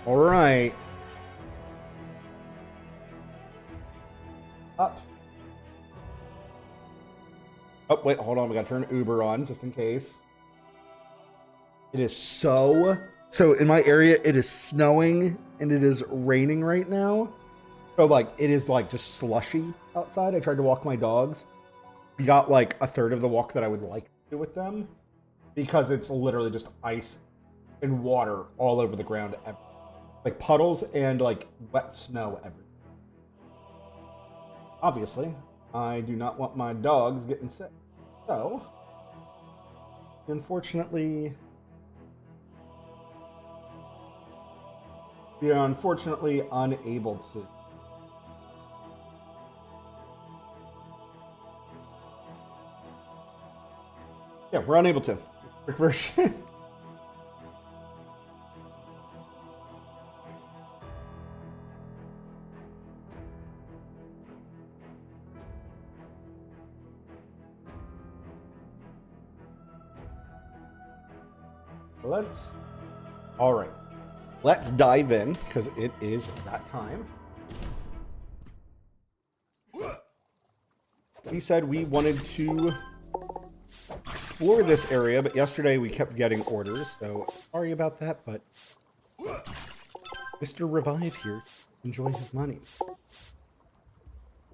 All right. Up. Oh, wait, hold on. We got to turn Uber on just in case. It is so in my area, it is snowing and it is raining right now. So, like, it is, like, just slushy outside. I tried to walk my dogs. We got, like, a third of the walk that I would like to do with them because it's literally just ice and water all over the ground. Like, puddles and, like, wet snow everywhere. Obviously, I do not want my dogs getting sick. So, unfortunately, we are unfortunately unable to. Yeah, we're unable to. Quick version. All right. Let's dive in because it is that time. We said we wanted to explore this area, but yesterday we kept getting orders, so sorry about that, but Mr. Revive here enjoy his money.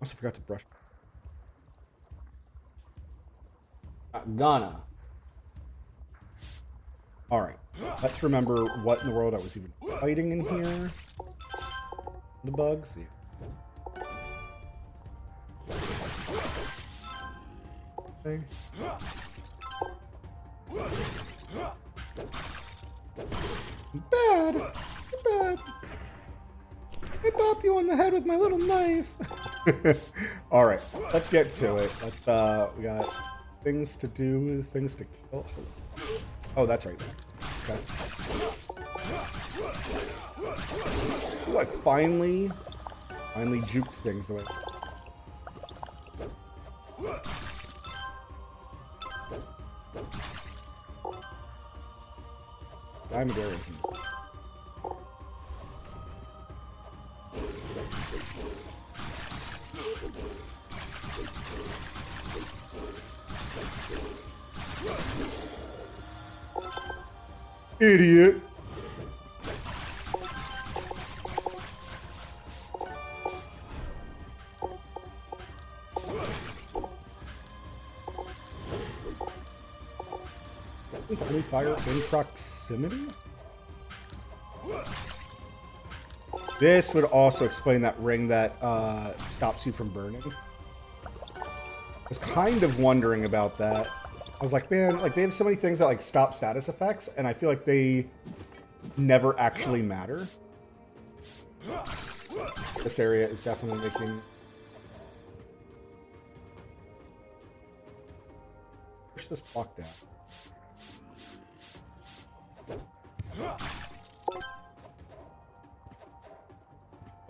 Also forgot to brush. Not gonna. All right, let's remember what in the world I was even fighting in here. The bugs. Yeah. Okay. Bad. Bad. I bop you on the head with my little knife. All right, let's get to it. We got things to do, things to kill. Oh, that's right. Okay. Ooh, I finally juked things the way. Diamond arrows. Idiot. Is only fire in proximity? This would also explain that ring that stops you from burning. I was kind of wondering about that. I was like, man, like they have so many things that like stop status effects, and I feel like they never actually matter. This area is definitely making. Push this block down.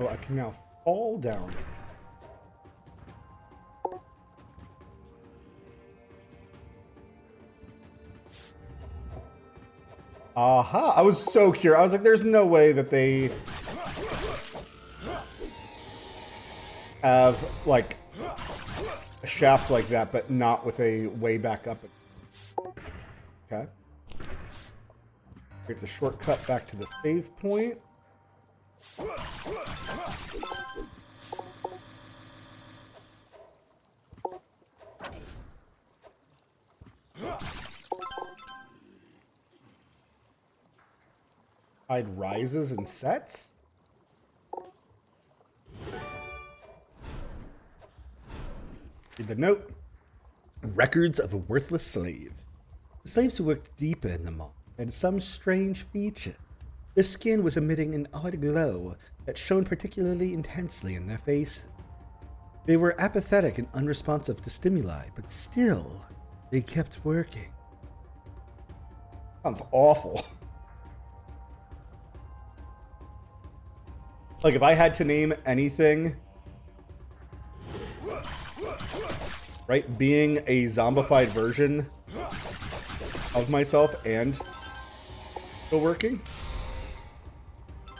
Oh, I can now fall down. Aha! I was so curious. I was like, there's no way that they have, like, a shaft like that, but not with a way back up. Okay. It's a shortcut back to the save point. Tide rises and sets. Read the note. Records of a worthless slave. The slaves who worked deeper in the mine had some strange feature. Their skin was emitting an odd glow that shone particularly intensely in their faces. They were apathetic and unresponsive to stimuli, but still, they kept working. Sounds awful. Like, if I had to name anything, right, being a zombified version of myself and still working,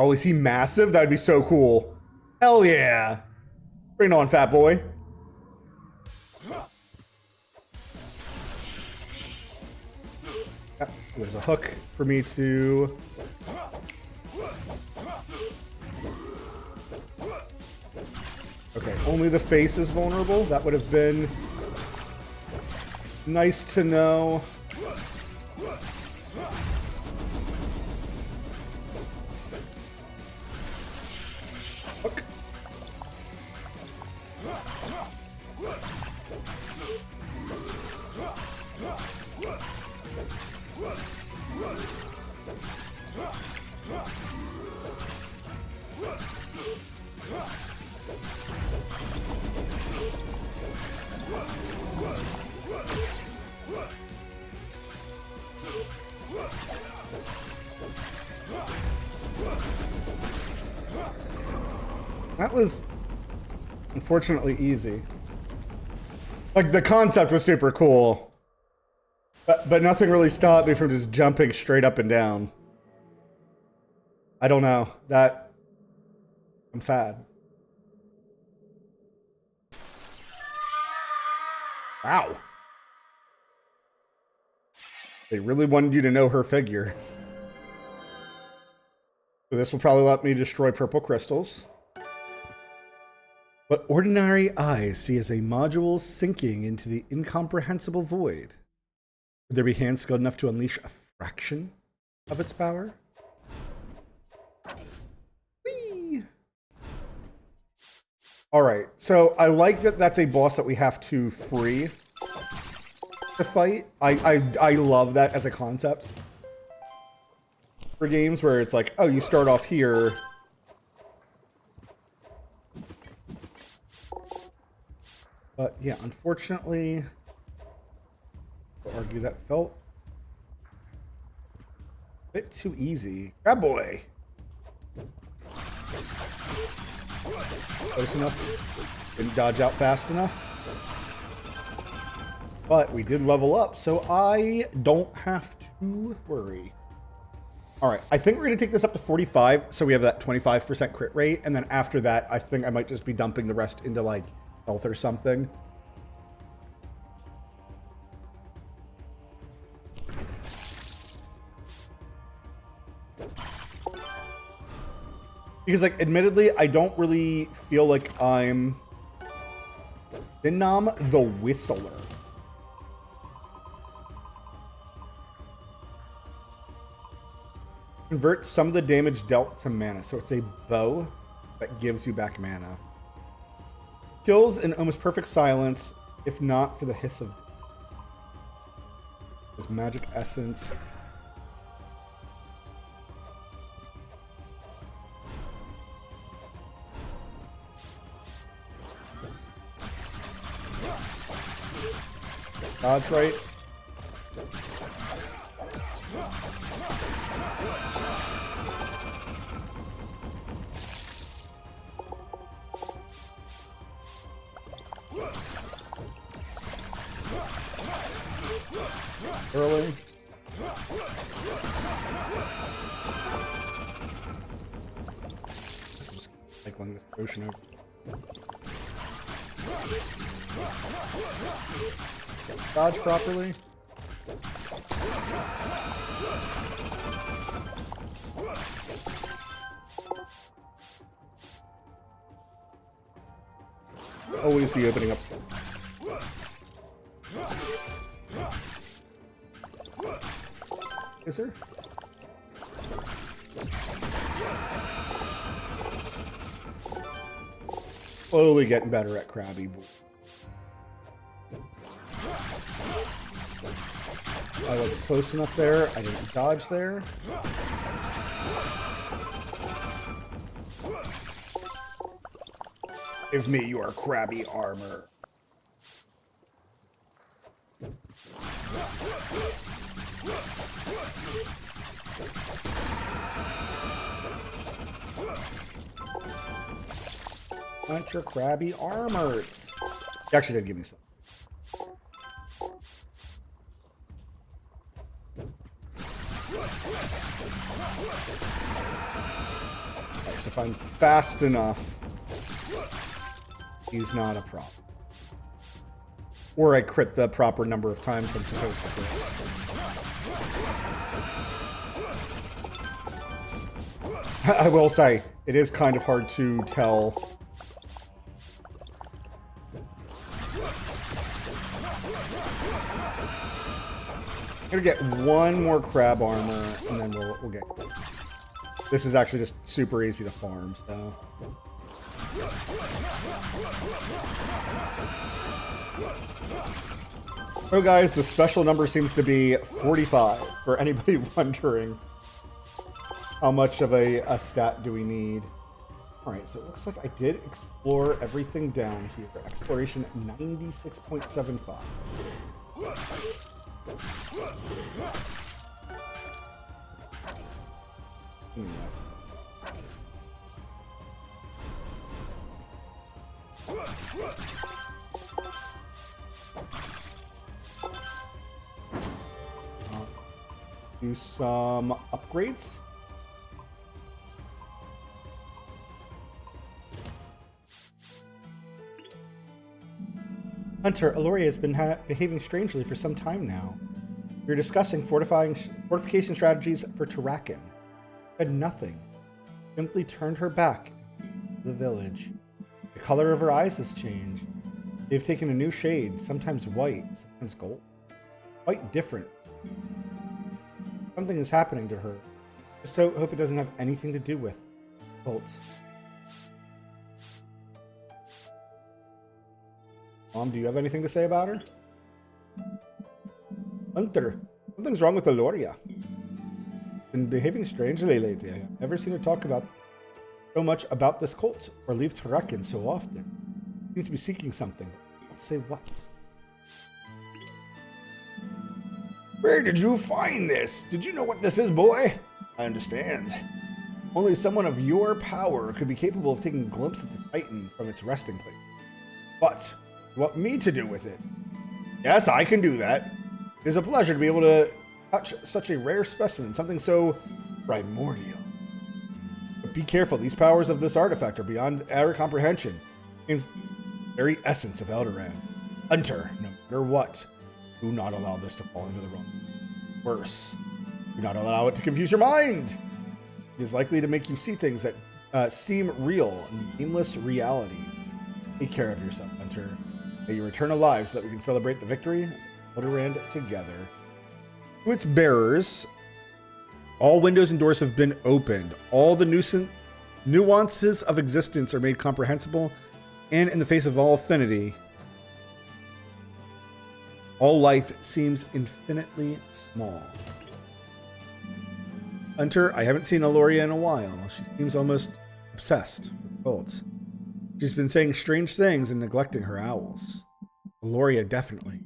Oh, is he massive? That'd be so cool. Hell yeah. Bring it on, fat boy. There's a hook for me to... Okay, only the face is vulnerable. That would have been nice to know. Hook. That was unfortunately easy. Like, the concept was super cool, but nothing really stopped me from just jumping straight up and down. I don't know. I'm sad. Wow. They really wanted you to know her figure. So this will probably let me destroy purple crystals. What ordinary eyes see as a module sinking into the incomprehensible void. Would there be hands skilled enough to unleash a fraction of its power? Whee! Alright, so I like that that's a boss that we have to free to fight. I love that as a concept. For games where it's like, oh, you start off here... But yeah, unfortunately, I'll argue that felt a bit too easy. Crab boy! Close enough. Didn't dodge out fast enough. But we did level up, so I don't have to worry. Alright, I think we're going to take this up to 45, so we have that 25% crit rate, and then after that, I think I might just be dumping the rest into, like, health or something. Because, like, admittedly, I don't really feel like I'm Thinnom the Whistler. Convert some of the damage dealt to mana. So it's a bow that gives you back mana. Kills in almost perfect silence, if not for the hiss of... There's magic essence. Dodge right. Early. Just cycling this potion over. Dodge properly. Always be opening up. Is there? Slowly getting better at Krabby. I wasn't close enough there. I didn't dodge there. Give me your Krabby armor. Want your Krabby armors. He actually did give me some. Okay, so if I'm fast enough, he's not a problem. Or I crit the proper number of times I'm supposed to crit. I will say, it is kind of hard to tell. I'm gonna get one more crab armor, and then we'll get... This is actually just super easy to farm, so... So guys, the special number seems to be 45, for anybody wondering how much of a stat do we need. Alright, so it looks like I did explore everything down here. Exploration 96.75. Do some upgrades. Hunter, Eloria has been behaving strangely for some time now. You're discussing fortification strategies for Tarakan. Said nothing. Simply turned her back to the village. The color of her eyes has changed. They've taken a new shade, sometimes white, sometimes gold. Quite different. Something is happening to her. Just hope it doesn't have anything to do with cults. Mom, do you have anything to say about her? Hunter, something's wrong with Eloria. Been behaving strangely lately. I've never seen her talk about so much about this cult or leave Tarakan so often. Seems to be seeking something. Don't say what. Where did you find this? Did you know what this is, boy? I understand. Only someone of your power could be capable of taking a glimpse at the Titan from its resting place. But you want me to do with it? Yes, I can do that. It is a pleasure to be able to touch such a rare specimen, something so primordial. But be careful, these powers of this artifact are beyond our comprehension. In the very essence of Eldoran. Hunter, no matter what, do not allow this to fall into the wrong. Worse, do not allow it to confuse your mind. It is likely to make you see things that seem real, nameless realities. Take care of yourself, Hunter. May you return alive so that we can celebrate the victory of Eldoran together. To its bearers, all windows and doors have been opened. All the nuances of existence are made comprehensible, and in the face of all affinity, all life seems infinitely small. Hunter, I haven't seen Eloria in a while. She seems almost obsessed with cults. She's been saying strange things and neglecting her owls. Eloria, definitely.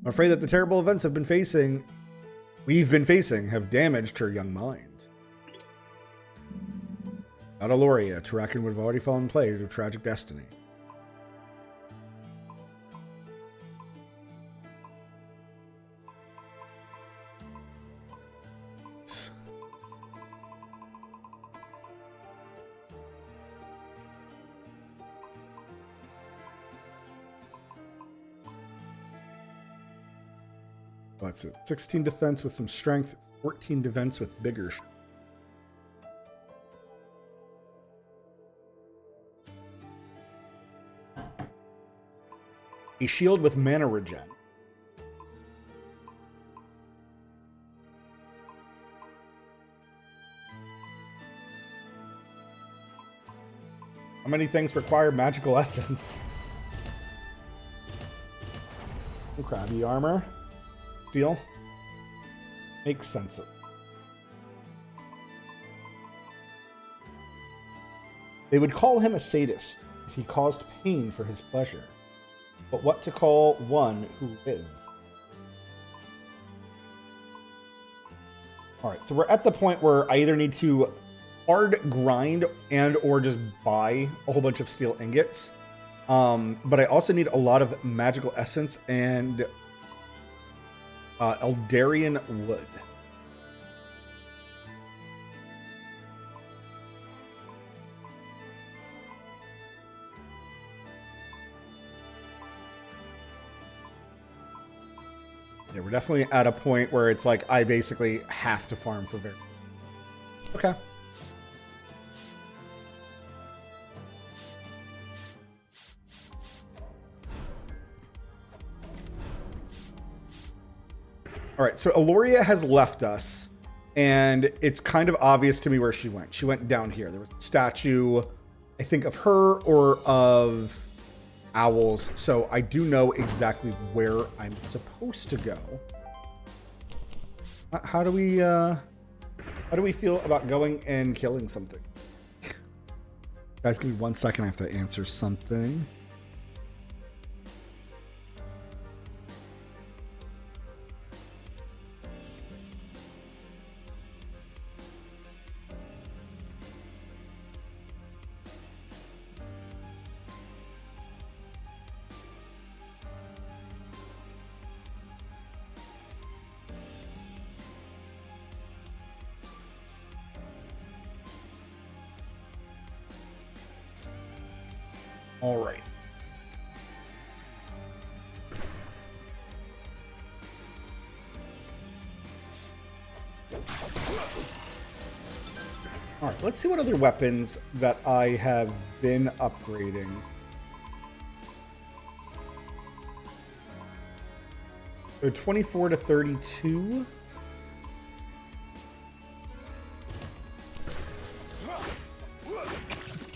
I'm afraid that the terrible events we've been facing have damaged her young mind. Without Eloria, Tarakan would have already fallen prey to a tragic destiny. That's it. 16 defense with some strength, 14 defense with bigger. A shield with mana regen. How many things require magical essence? Crabby armor. Deal. Makes sense. They would call him a sadist if he caused pain for his pleasure. But what to call one who lives? Alright, so we're at the point where I either need to hard grind and or just buy a whole bunch of steel ingots. But I also need a lot of magical essence and Eldarian wood. definitely at a point where it's like I basically have to farm for very. Okay. All right, so Eloria has left us, and it's kind of obvious to me where she went. She went down here. There was a statue, I think, of her or of owls, so I do know exactly where I'm supposed to go. How do we feel about going and killing something? Guys, give me 1 second. I have to answer something. All right. All right, let's see what other weapons that I have been upgrading. So 24 to 32.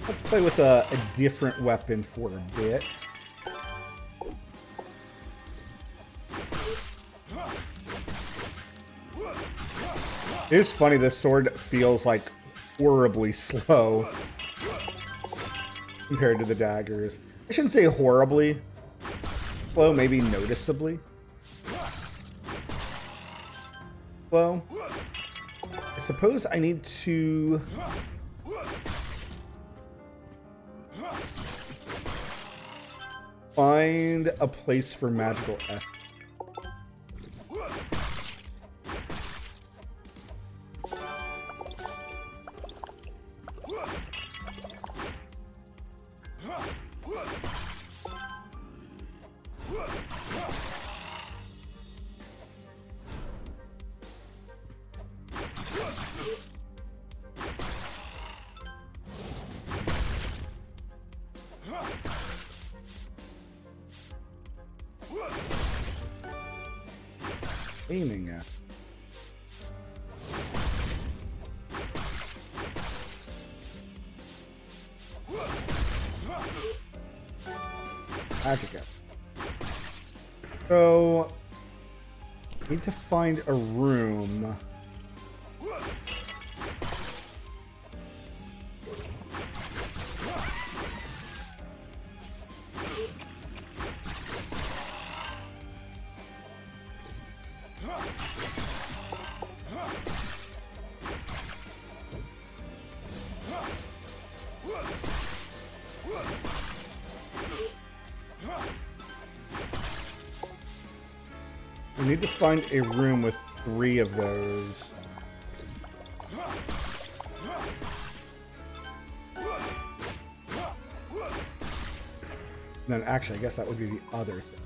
Let's play with a different weapon for a bit. It is funny, this sword feels like horribly slow compared to the daggers. I shouldn't say horribly slow, maybe noticeably slow. I suppose I need to find a place for magical essence. Aiming at. Magic it. So, need to find a room. I need to find a room with 3 of those. And then actually, I guess that would be the other thing.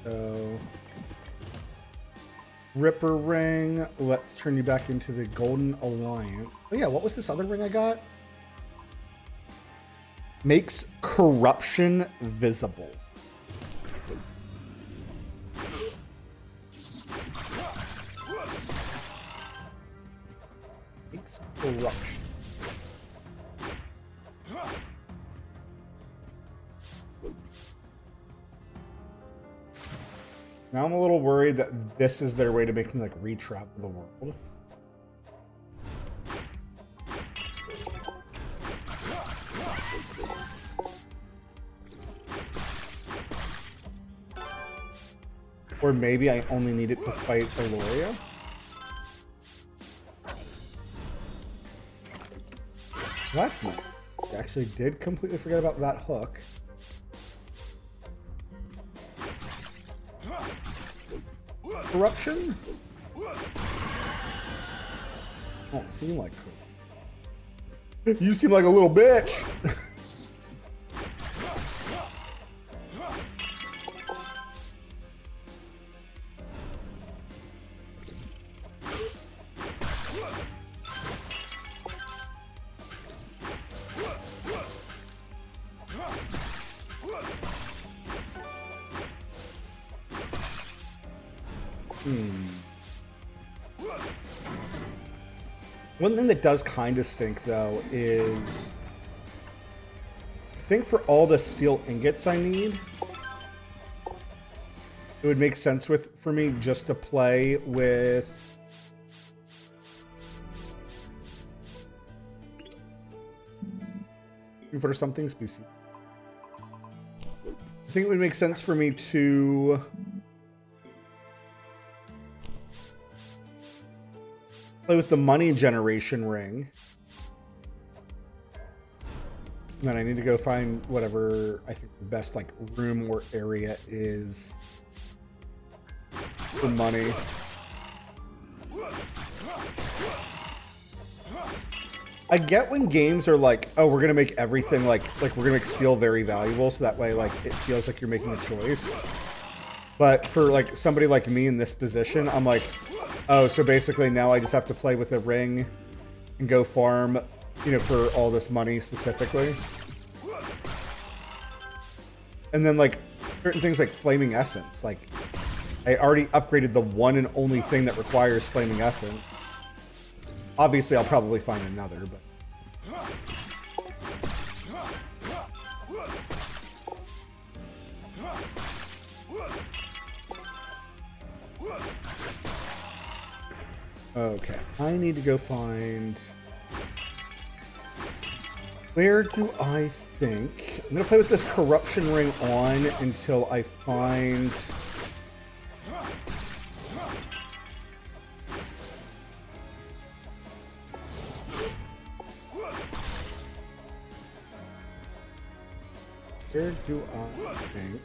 So, Ripper ring. Let's turn you back into the Golden Alliance. Oh yeah, what was this other ring I got? Makes corruption visible. Makes corruption. Now I'm a little worried that this is their way to make me like re-travel the world. Or maybe I only need it to fight Eloria. That's nice. I actually did completely forget about that hook. Corruption? Don't seem like corruption. You seem like a little bitch. One thing that does kind of stink, though, is I think for all the steel ingots I need, it would make sense for me just to play with for something species. I think it would make sense for me to play with the money generation ring. And then I need to go find whatever I think the best like room or area is for money. I get when games are like, oh, we're gonna make everything like we're gonna make steel very valuable, so that way like it feels like you're making a choice. But for like somebody like me in this position, I'm like, oh, so basically now I just have to play with a ring and go farm, you know, for all this money specifically. And then like certain things like Flaming Essence, like I already upgraded the one and only thing that requires Flaming Essence. Obviously, I'll probably find another, but... Okay, I need to go find... Where do I think... I'm going to play with this Corruption Ring on until I find... Where do I think?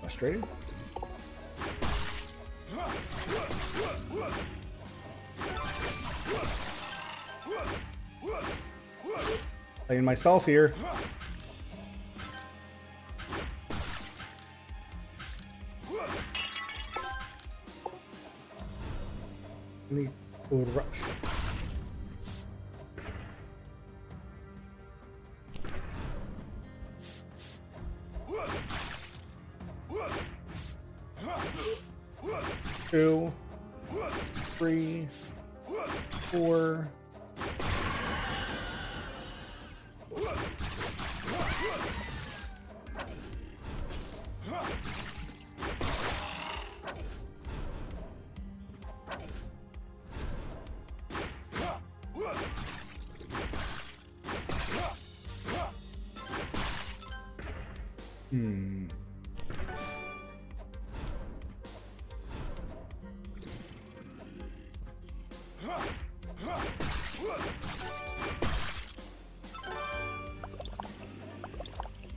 Frustrating. Playing myself here. Any corruption? Two, 3, 4.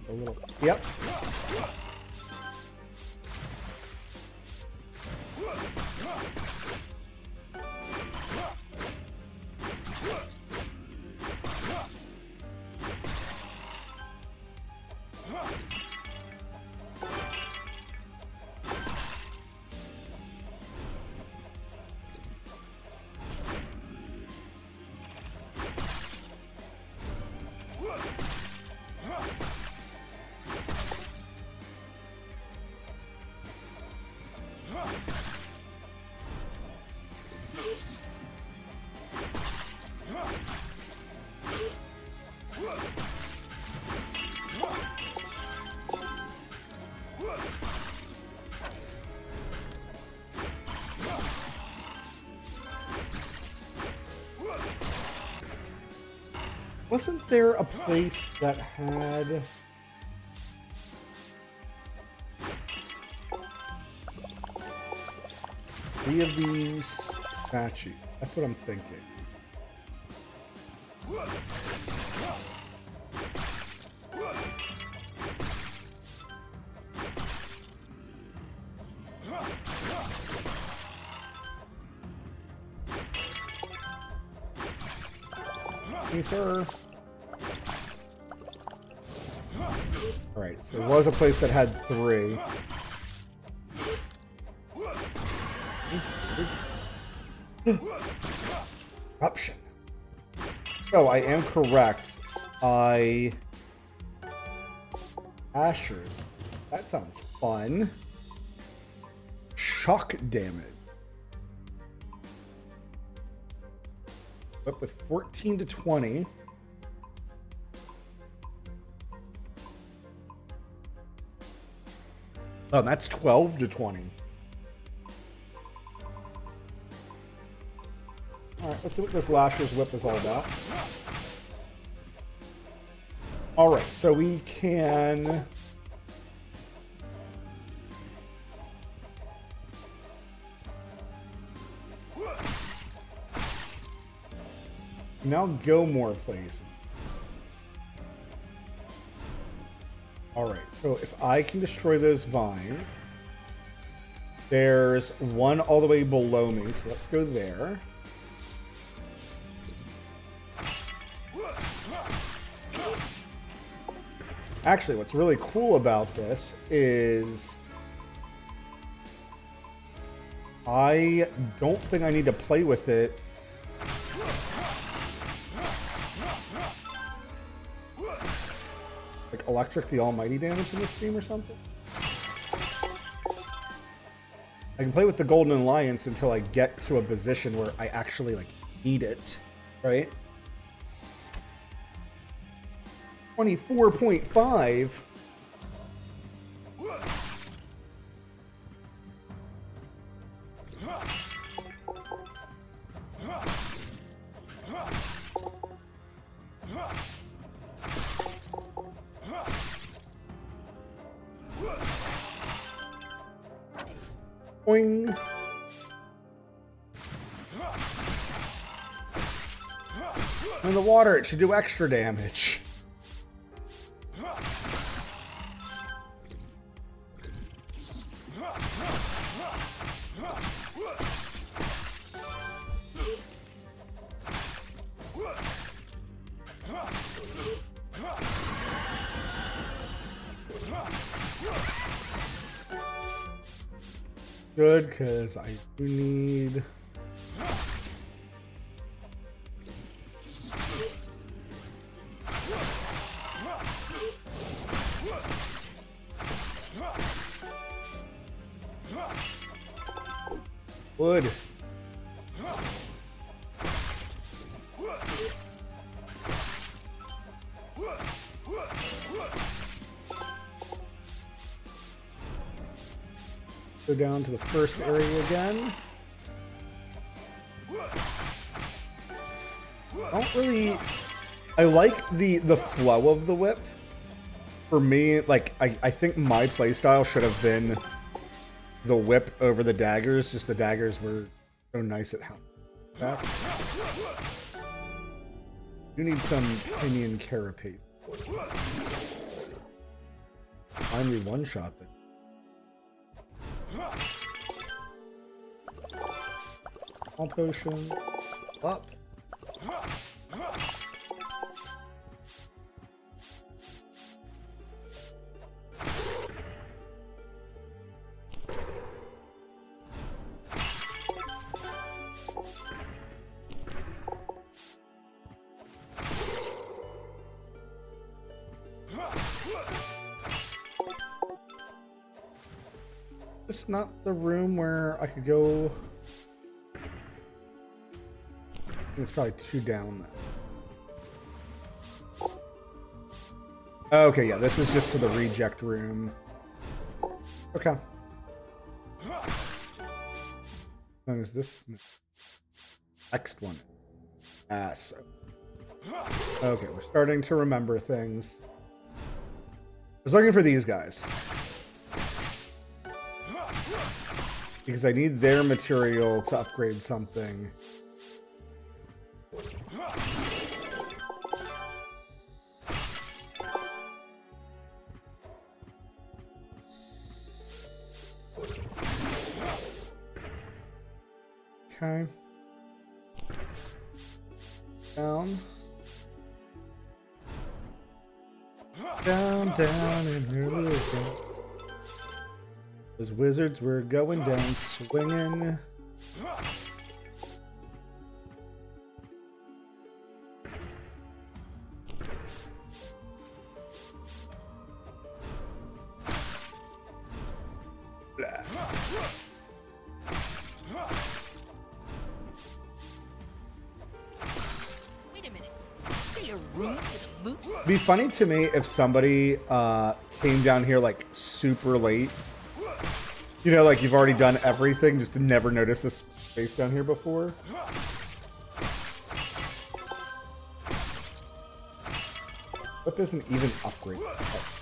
A little. Yep. Wasn't there a place that had... three of these statues? That's what I'm thinking. Hey, sir. Alright, so there was a place that had 3. Corruption. So I am correct. Ashers. That sounds fun. shock damage. Up with 14 to 20. Oh, that's 12 to 20. All right, let's see what this Lasher's Whip is all about. All right, so we can... now go more places. All right, so if I can destroy those vines, there's one all the way below me, so let's go there. Actually, what's really cool about this is I don't think I need to play with it. Like Electric the Almighty damage in this game or something? I can play with the Golden Alliance until I get to a position where I actually like need it, right? 24.5. Boing. In the water, it should do extra damage. Good, because I do need... wood. Go down to the first area again. I don't really... I like the flow of the whip. For me, like, I think my playstyle should have been the whip over the daggers. Just the daggers were so nice at how back. You need some Pinion Carapace. Finally one shot there. All potion. Up. It's not the room where I could go. It's probably two down then. Okay, yeah, this is just to the reject room. Okay. And is this next one? So. Okay, we're starting to remember things. I was looking for these guys. Because I need their material to upgrade something. Okay. Down. Down, down, and here we go. Those wizards were going down, swinging. a room with a moose? It'd be funny to me if somebody came down here like super late. You know, like you've already done everything, just to never notice this space down here before. What doesn't even upgrade? Oh.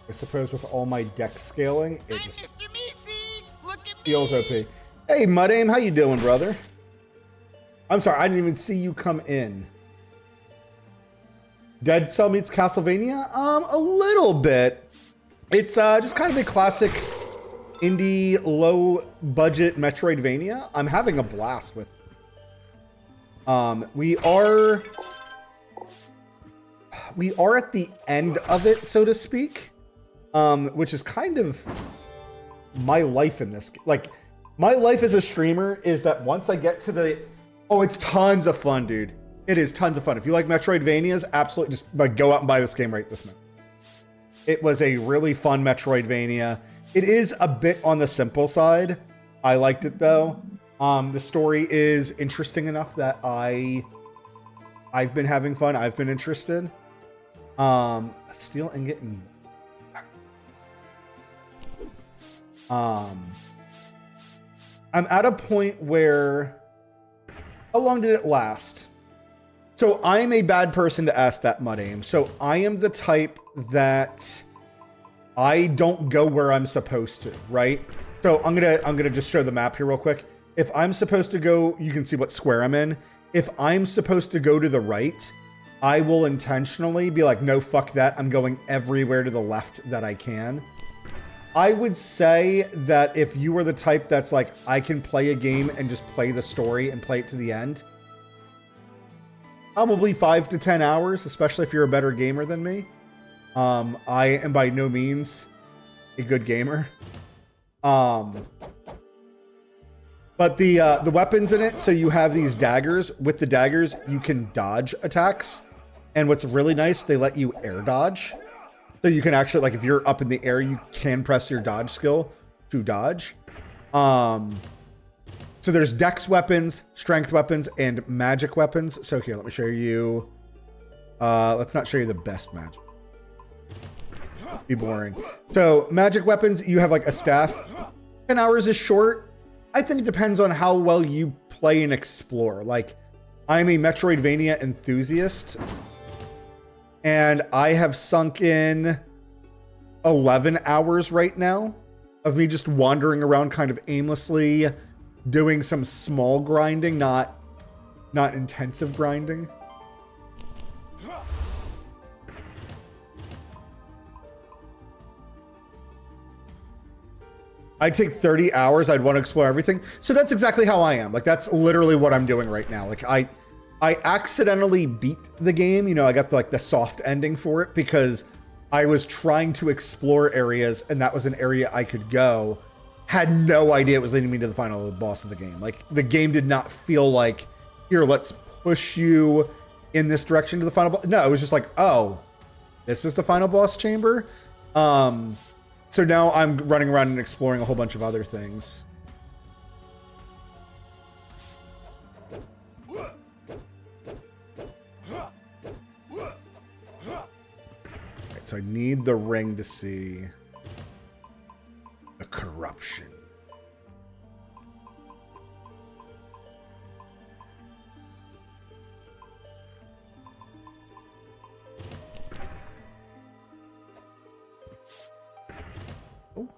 I suppose with all my deck scaling, it just Mr. Meeseeks! Look at me! feels OP. Hey, Mudame, how you doing, brother? I'm sorry, I didn't even see you come in. Dead Cell meets Castlevania? A little bit. It's just kind of a classic indie, low-budget Metroidvania. I'm having a blast with it. We are at the end of it, so to speak. Which is kind of my life in this. Like, my life as a streamer is that once I get to the... Oh, it's tons of fun, dude. It is tons of fun. If you like Metroidvanias, absolutely just like go out and buy this game right this minute. It was a really fun Metroidvania. It is a bit on the simple side. I liked it, though. The story is interesting enough that I've been having fun. I've been interested. Steel ingot and... I'm at a point where... How long did it last? So I am a bad person to ask that, Mudame. So I am the type that I don't go where I'm supposed to, right? So I'm gonna just show the map here real quick. If I'm supposed to go, you can see what square I'm in. If I'm supposed to go to the right, I will intentionally be like, no, fuck that. I'm going everywhere to the left that I can. I would say that if you were the type that's like, I can play a game and just play the story and play it to the end, probably 5 to 10 hours, especially if you're a better gamer than me. I am by no means a good gamer. But the weapons in it, so you have these daggers. With the daggers, you can dodge attacks. And what's really nice, they let you air dodge. So you can actually, like, if you're up in the air, you can press your dodge skill to dodge. So there's dex weapons, strength weapons, and magic weapons. So here, let me show you. Let's not show you the best magic. Be boring. So magic weapons, you have like a staff. 10 hours is short. I think it depends on how well you play and explore. Like, I'm a Metroidvania enthusiast. And I have sunk in 11 hours right now of me just wandering around kind of aimlessly, doing some small grinding, not intensive grinding. I take 30 hours. I'd want to explore everything. So that's exactly how I am. Like, that's literally what I'm doing right now. Like, I accidentally beat the game. You know, I got the soft ending for it because I was trying to explore areas and that was an area I could go. Had no idea it was leading me to the final boss of the game. Like, the game did not feel like, here, let's push you in this direction to the final boss. No, it was just like, oh, this is the final boss chamber. So now I'm running around and exploring a whole bunch of other things. So I need the ring to see the corruption. Oh.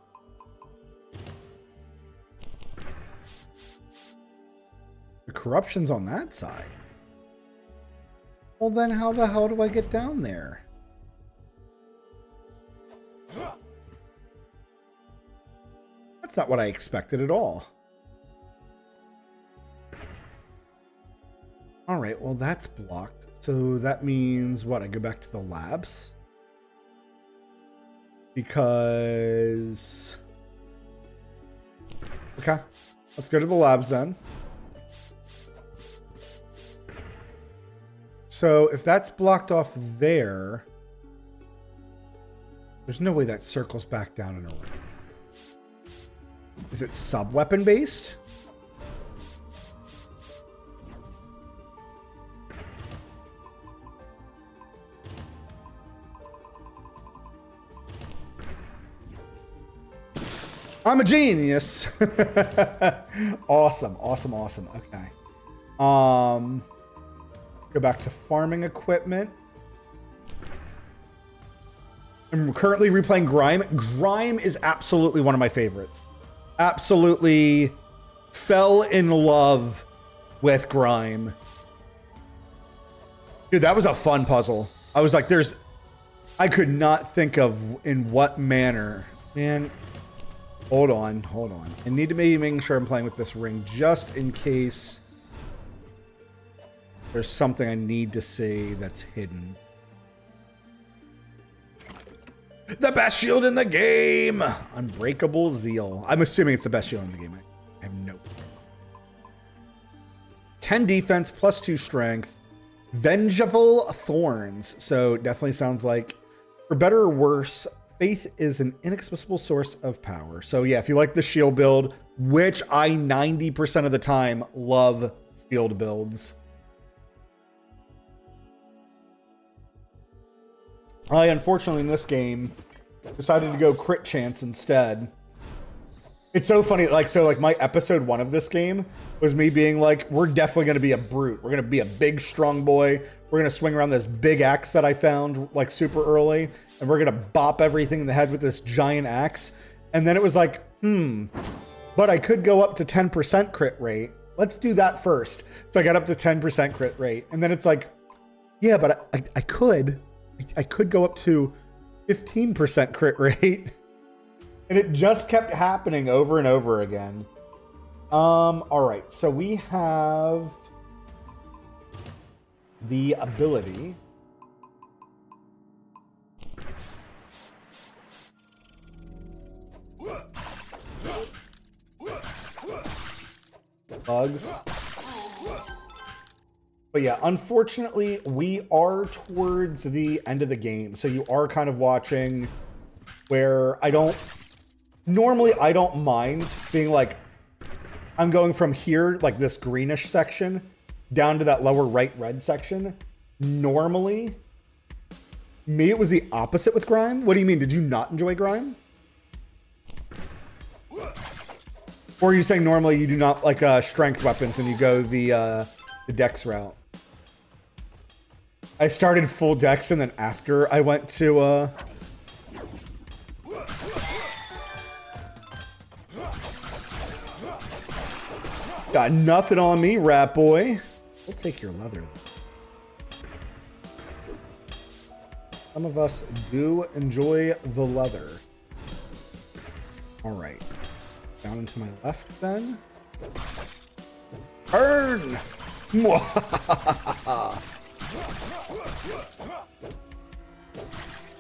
The corruption's on that side. Well, then how the hell do I get down there? That's not what I expected at all. All right, well, that's blocked. So that means what? I go back to the labs? Because... Okay, let's go to the labs then. So if that's blocked off there, there's no way that circles back down and around. Is it sub-weapon based? I'm a genius. Awesome, awesome, awesome. Okay. Let's go back to farming equipment. I'm currently replaying Grime. Grime is absolutely one of my favorites. Absolutely fell in love with Grime. Dude, that was a fun puzzle. I was like, I could not think of in what manner. Man, hold on. I need to be making sure I'm playing with this ring just in case there's something I need to say that's hidden. The best shield in the game! Unbreakable Zeal. I'm assuming it's the best shield in the game. I have no clue. 10 defense, plus 2 strength. Vengeful Thorns. So definitely sounds like, for better or worse, faith is an inexplicable source of power. So yeah, if you like the shield build, which I 90% of the time love shield builds. I, unfortunately, in this game, decided to go crit chance instead. It's so funny, like my episode 1 of this game was me being like, we're definitely going to be a brute. We're going to be a big, strong boy. We're going to swing around this big axe that I found, like, super early, and we're going to bop everything in the head with this giant axe. And then it was like, but I could go up to 10% crit rate. Let's do that first. So I got up to 10% crit rate. And then it's like, yeah, but I could go up to 15% crit rate. And it just kept happening over and over again. All right, so we have the ability. Bugs. But yeah, unfortunately, we are towards the end of the game. So you are kind of watching where normally I don't mind being like, I'm going from here, like this greenish section, down to that lower right red section. Normally, me, it was the opposite with Grime. What do you mean? Did you not enjoy Grime? Or are you saying normally you do not like strength weapons and you go the dex route? I started full dex and then after I went to got nothing on me, rat boy. We'll take your leather. Some of us do enjoy the leather. All right. Down and to my left then. Burn!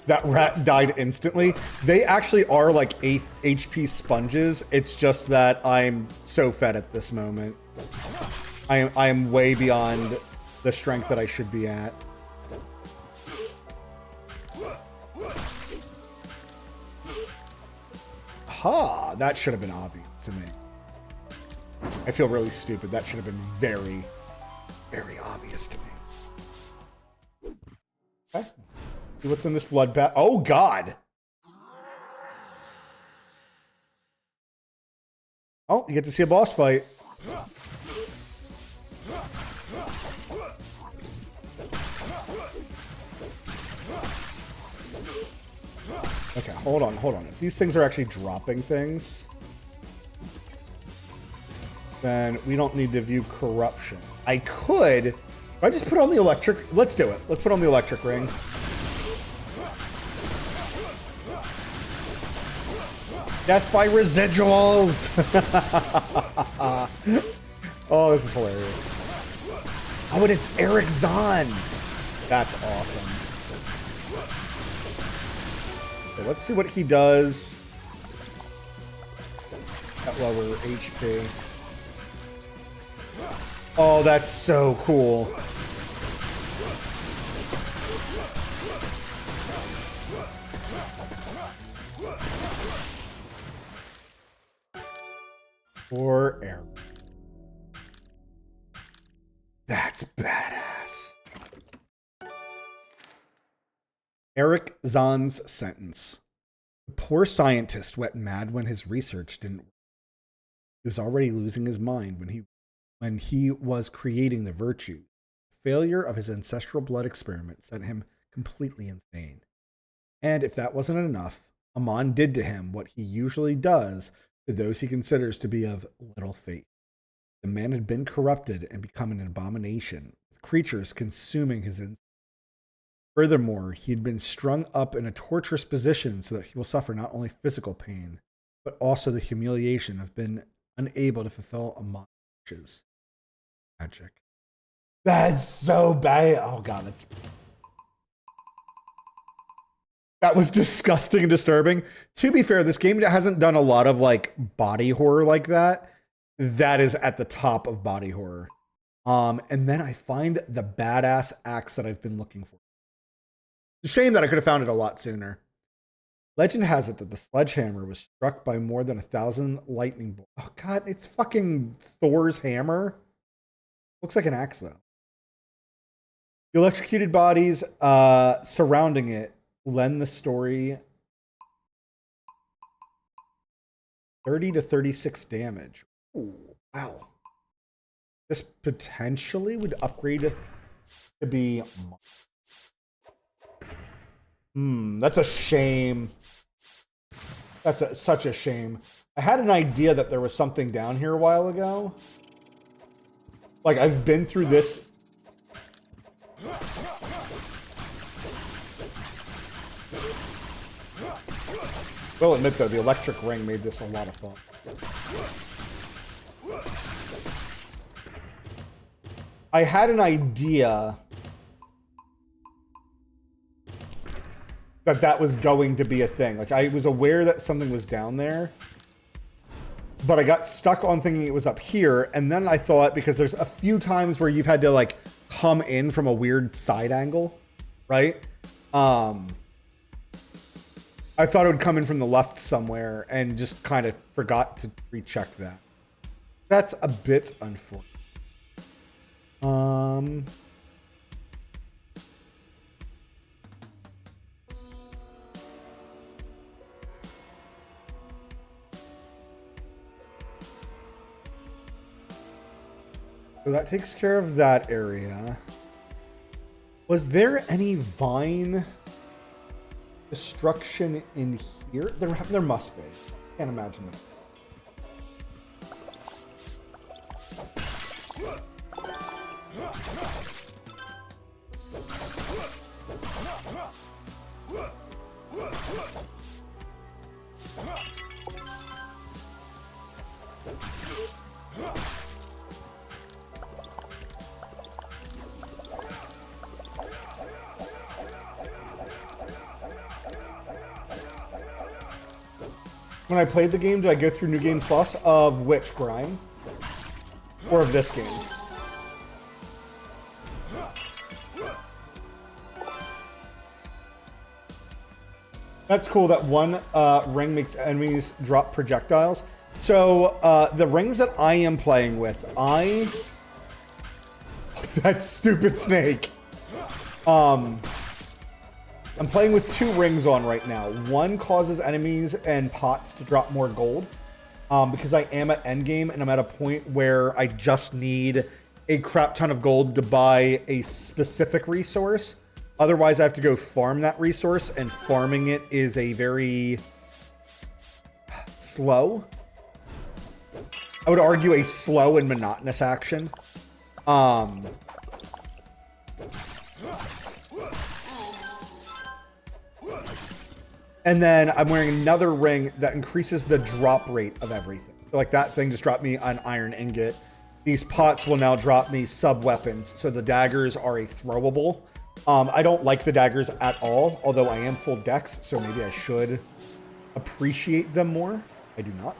That rat died instantly. They actually are like 8 HP sponges. It's just that I'm so fed at this moment. I am way beyond the strength that I should be at. Ha! That should have been obvious to me. I feel really stupid. That should have been very, very obvious to me. Okay. See what's in this blood bath. Oh, God. Oh, you get to see a boss fight. Okay, hold on. If these things are actually dropping things, then we don't need to view corruption. I could. If I just put on the electric. Let's do it. Let's put on the electric ring. Death by residuals. Oh, this is hilarious. Oh, and it's Eric Zahn. That's awesome. Okay, let's see what he does at lower HP. Oh, that's so cool. for Eric. That's badass. Eric Zahn's sentence. The poor scientist went mad when his research didn't work. He was already losing his mind when he was creating the virtue. Failure of his ancestral blood experiment sent him completely insane. And if that wasn't enough, Amon did to him what he usually does to those he considers to be of little faith. The man had been corrupted and become an abomination, with creatures consuming his instinct. Furthermore, he had been strung up in a torturous position so that he will suffer not only physical pain, but also the humiliation of being unable to fulfill Amon's wishes. Tragic. That's so bad. Oh god, that was disgusting and disturbing. To be fair, this game hasn't done a lot of like body horror like that. That is at the top of body horror. And then I find the badass axe that I've been looking for. It's a shame that I could have found it a lot sooner. Legend has it that the sledgehammer was struck by more than 1,000 lightning bolts. Oh god, it's fucking Thor's hammer. Looks like an axe though. The electrocuted bodies surrounding it lend the story 30 to 36 damage. Ooh, wow. This potentially would upgrade it to be... that's a shame. That's such a shame. I had an idea that there was something down here a while ago. Like, I've been through this... Will admit though, the electric ring made this a lot of fun. I had an idea that was going to be a thing. Like, I was aware that something was down there, but I got stuck on thinking it was up here. And then I thought, because there's a few times where you've had to like come in from a weird side angle, right? I thought it would come in from the left somewhere and just kind of forgot to recheck that. That's a bit unfortunate. So that takes care of that area. Was there any vine destruction in here? There must be. Can't imagine that. When I played the game, did I go through New Game Plus of which, Grime? Or of this game? That's cool that one ring makes enemies drop projectiles. So the rings that I am playing with, that stupid snake. I'm playing with 2 rings on right now. One causes enemies and pots to drop more gold. Because I am at endgame and I'm at a point where I just need a crap ton of gold to buy a specific resource. Otherwise, I have to go farm that resource, and farming it is a very slow, I would argue a slow and monotonous action. And then I'm wearing another ring that increases the drop rate of everything. So like that thing just dropped me an iron ingot. These pots will now drop me sub-weapons. So the daggers are a throwable. I don't like the daggers at all, although I am full dex, so maybe I should appreciate them more. I do not.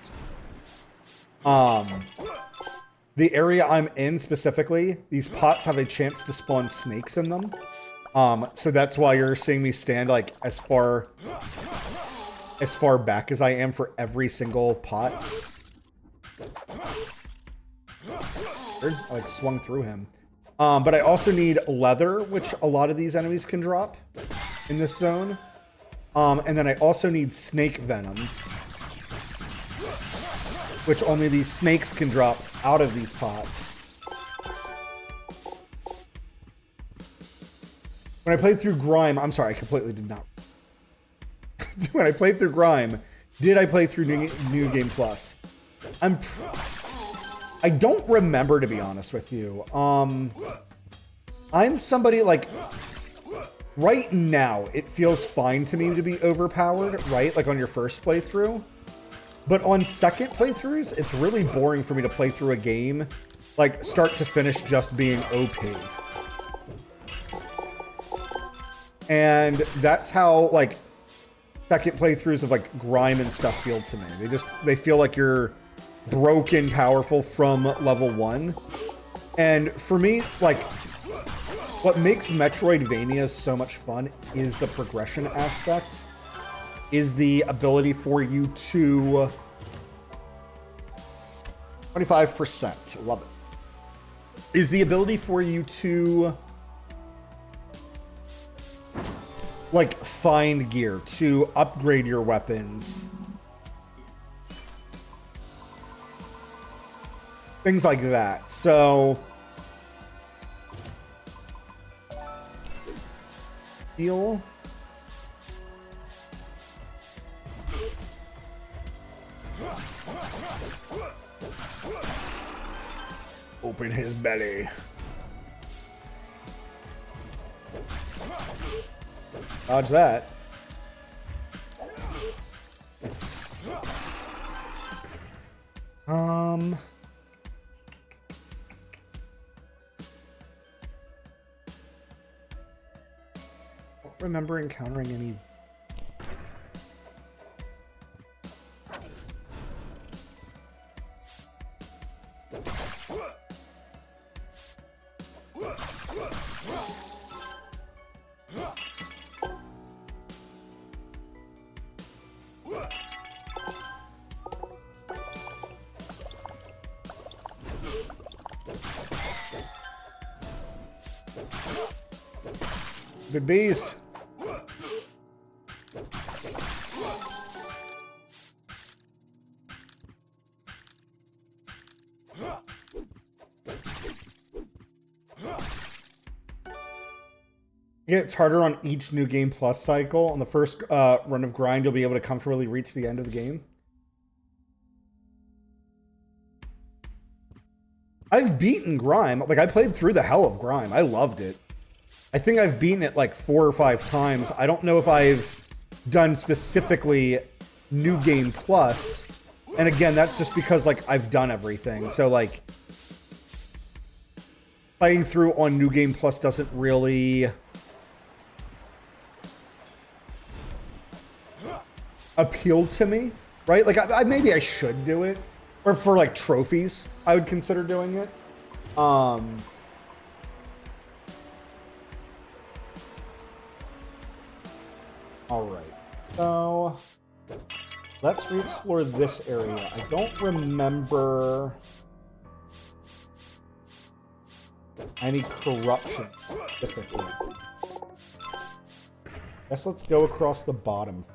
The area I'm in specifically, these pots have a chance to spawn snakes in them. So that's why you're seeing me stand like as far back as I am for every single pot. I like swung through him. But I also need leather, which a lot of these enemies can drop in this zone. And then I also need snake venom, which only these snakes can drop out of these pots. When I played through Grime, I'm sorry, I completely did not. When I played through Grime, did I play through New Game Plus? I don't remember, to be honest with you. I'm somebody like, right now, it feels fine to me to be overpowered, right? Like on your first playthrough. But on second playthroughs, it's really boring for me to play through a game, like start to finish just being OP. And that's how, like, second playthroughs of like Grime and stuff feel to me. They feel like you're broken powerful from level 1. And for me, like, what makes Metroidvania so much fun is the progression aspect, is the ability for you to 25%, love it, is the ability for you to like find gear, to upgrade your weapons, things like that. So heal. Open his belly. Dodge that. Don't remember encountering any. Big beast. It's harder on each New Game Plus cycle. On the first run of grind, you'll be able to comfortably reach the end of the game. I've beaten Grime. Like, I played through the hell of Grime. I loved it. I think I've beaten it like 4 or 5 times. I don't know if I've done specifically New Game Plus. And again, that's just because like I've done everything. So like playing through on New Game Plus doesn't really appeal to me, right? Like maybe I should do it, or for like trophies, I would consider doing it. All right, so let's re-explore this area. I don't remember any corruption specifically. Guess let's go across the bottom.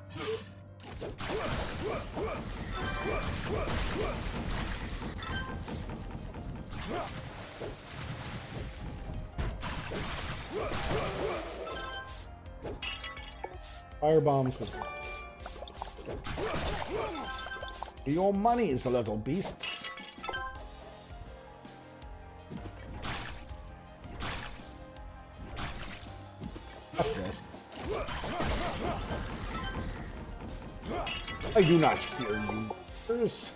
Fire bombs was your money's, little beasts. F this. I do not fear you. There's...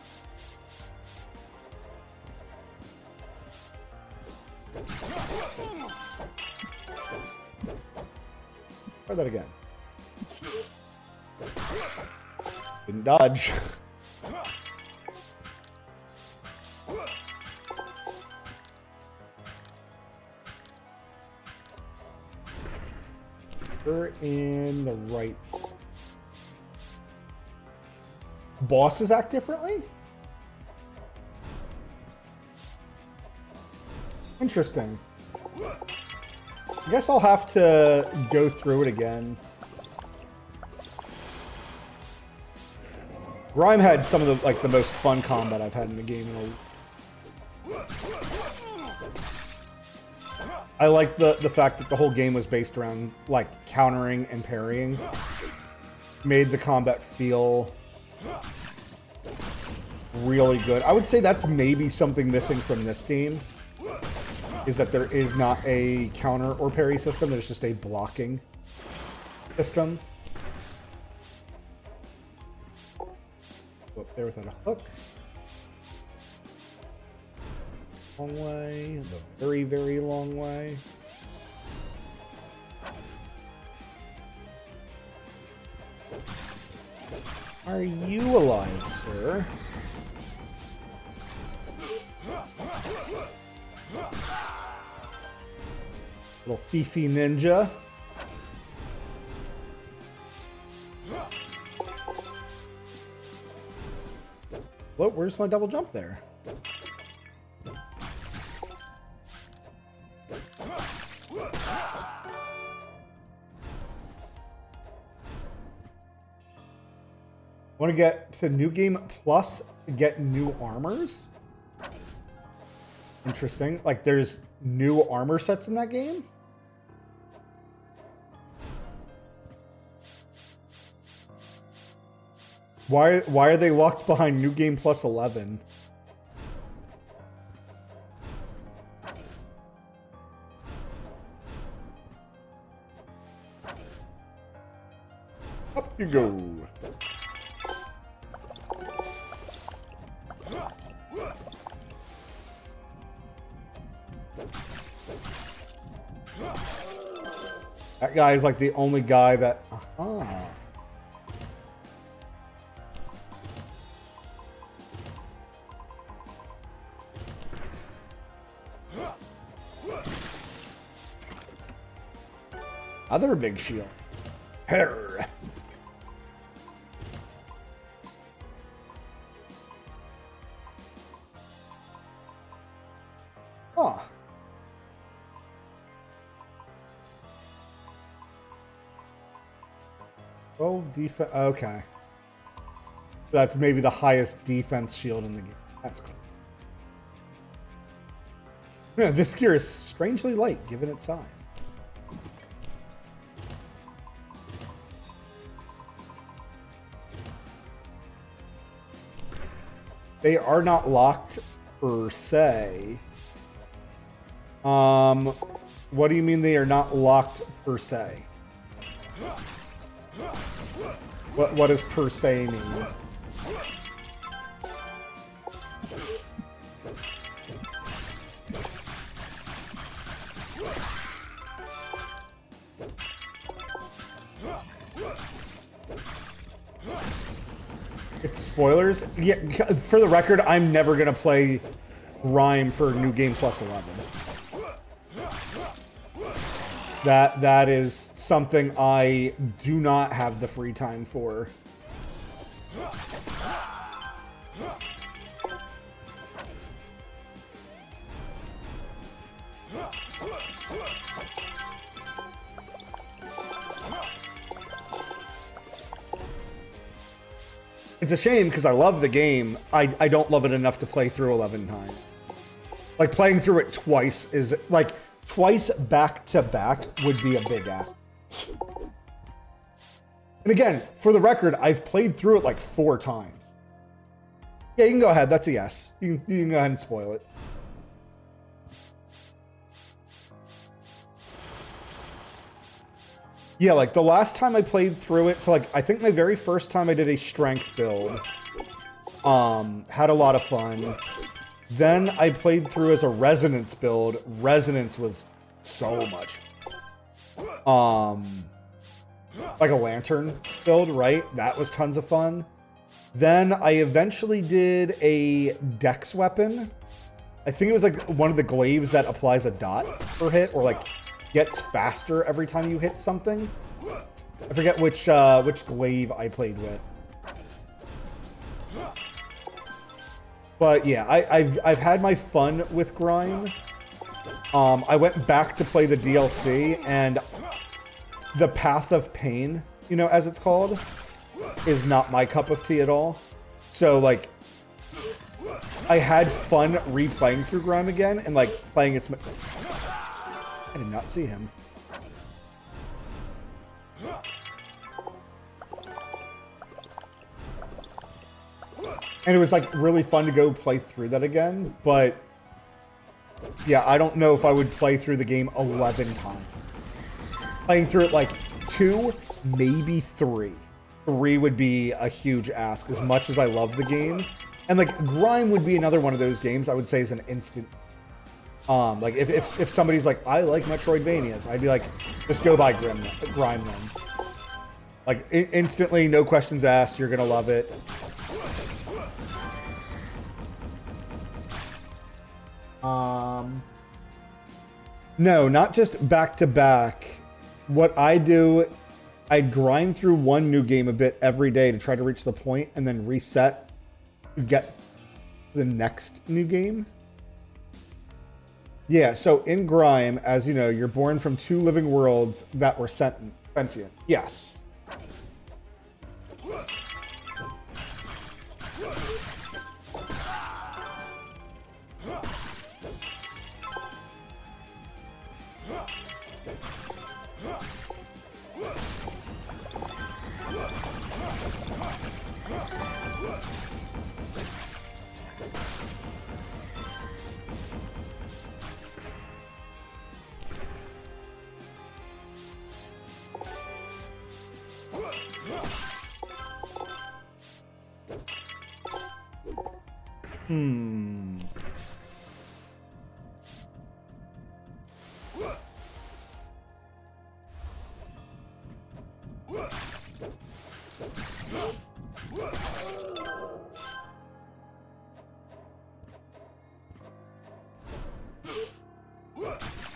Try that again. Didn't dodge. We're in the right. Bosses act differently? Interesting. I guess I'll have to go through it again. Grime had some of the the most fun combat I've had in the game. I like the fact that the whole game was based around countering and parrying. Made the combat feel really good. I would say that's maybe something missing from this game, is that there is not a counter or parry system. There's just a blocking system. Go up there without a hook. Long way, the very, very long way. Are you alive, sir? Little Fifi ninja. What? Where's my double jump there? Want to get to New Game Plus to get new armors? Interesting. Like, there's new armor sets in that game? Why are they locked behind New Game Plus 11? Up you go. That guy is like the only guy that... Other big shield. Her. Huh. Defense. Okay. That's maybe the highest defense shield in the game. That's cool. Yeah, this gear is strangely light given its size. They are not locked per se. What do you mean they are not locked per se? What does per se mean? It's spoilers? Yeah, for the record, I'm never gonna play Grime for New Game Plus 11. That is something I do not have the free time for. It's a shame because I love the game. I don't love it enough to play through 11 times. Like, playing through it twice is like... Twice back to back would be a big ass. And again, for the record, I've played through it like 4 times. Yeah, you can go ahead. That's a yes. You can go ahead and spoil it. Yeah, like the last time I played through it, so like I think my very first time I did a strength build, had a lot of fun. Then I played through as a resonance build. Resonance was so much. Like a lantern build, right? That was tons of fun. Then I eventually did a dex weapon. I think it was like one of the glaives that applies a dot per hit, or like gets faster every time you hit something. I forget which glaive I played with. But yeah, I've had my fun with Grime. I went back to play the DLC, and the Path of Pain, you know, as it's called, is not my cup of tea at all. So, like, I had fun replaying through Grime again and, like, playing its... I did not see him. And it was, like, really fun to go play through that again, but... yeah, I don't know if I would play through the game 11 times. Playing through it, like, 2, maybe 3. 3 would be a huge ask, as much as I love the game. And, like, Grime would be another one of those games I would say is an instant... like, if somebody's like, I like Metroidvanias, I'd be like, just go buy Grime then. Like, instantly, no questions asked, you're gonna love it. No, not just back-to-back. What I do, I grind through one new game a bit every day to try to reach the point and then reset to get the next new game. Yeah, so in Grime, as you know, you're born from 2 living worlds that were sentient. Yes.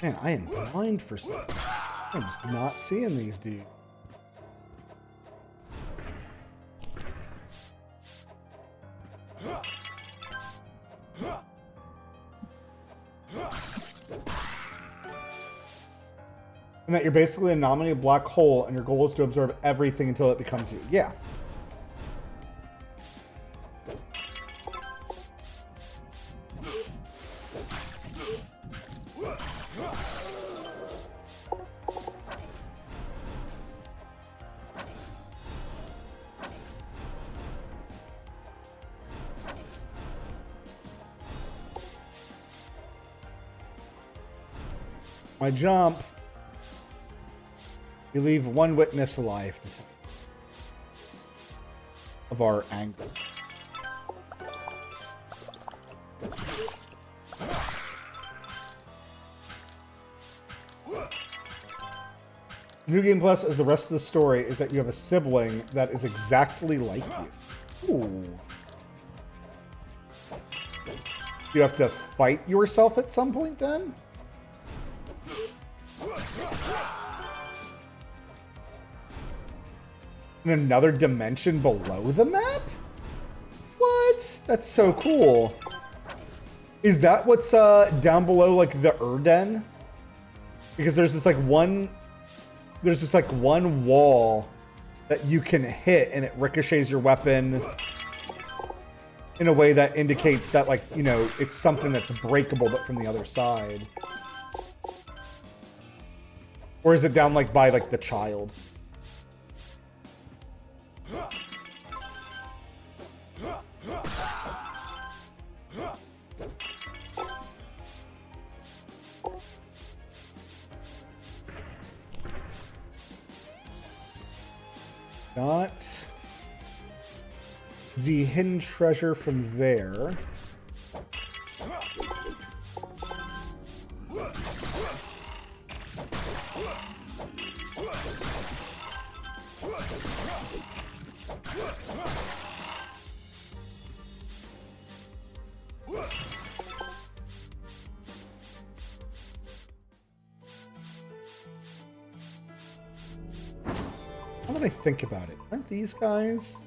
Man, I am blind for some. I'm just not seeing these dudes. And that you're basically a nominated black hole, and your goal is to observe everything until it becomes you. Yeah. My jump. You leave one witness alive of our anger. New Game Plus, as the rest of the story, is that you have a sibling that is exactly like you. Ooh. You have to fight yourself at some point then? In another dimension below the map? What? That's so cool. Is that what's down below, like, the Urden? Because there's this, like, one wall that you can hit, and it ricochets your weapon in a way that indicates that, like, you know, it's something that's breakable, but from the other side. Or is it down, like, by, like, the child? Got the hidden treasure from there. How did I think about it? Aren't these guys?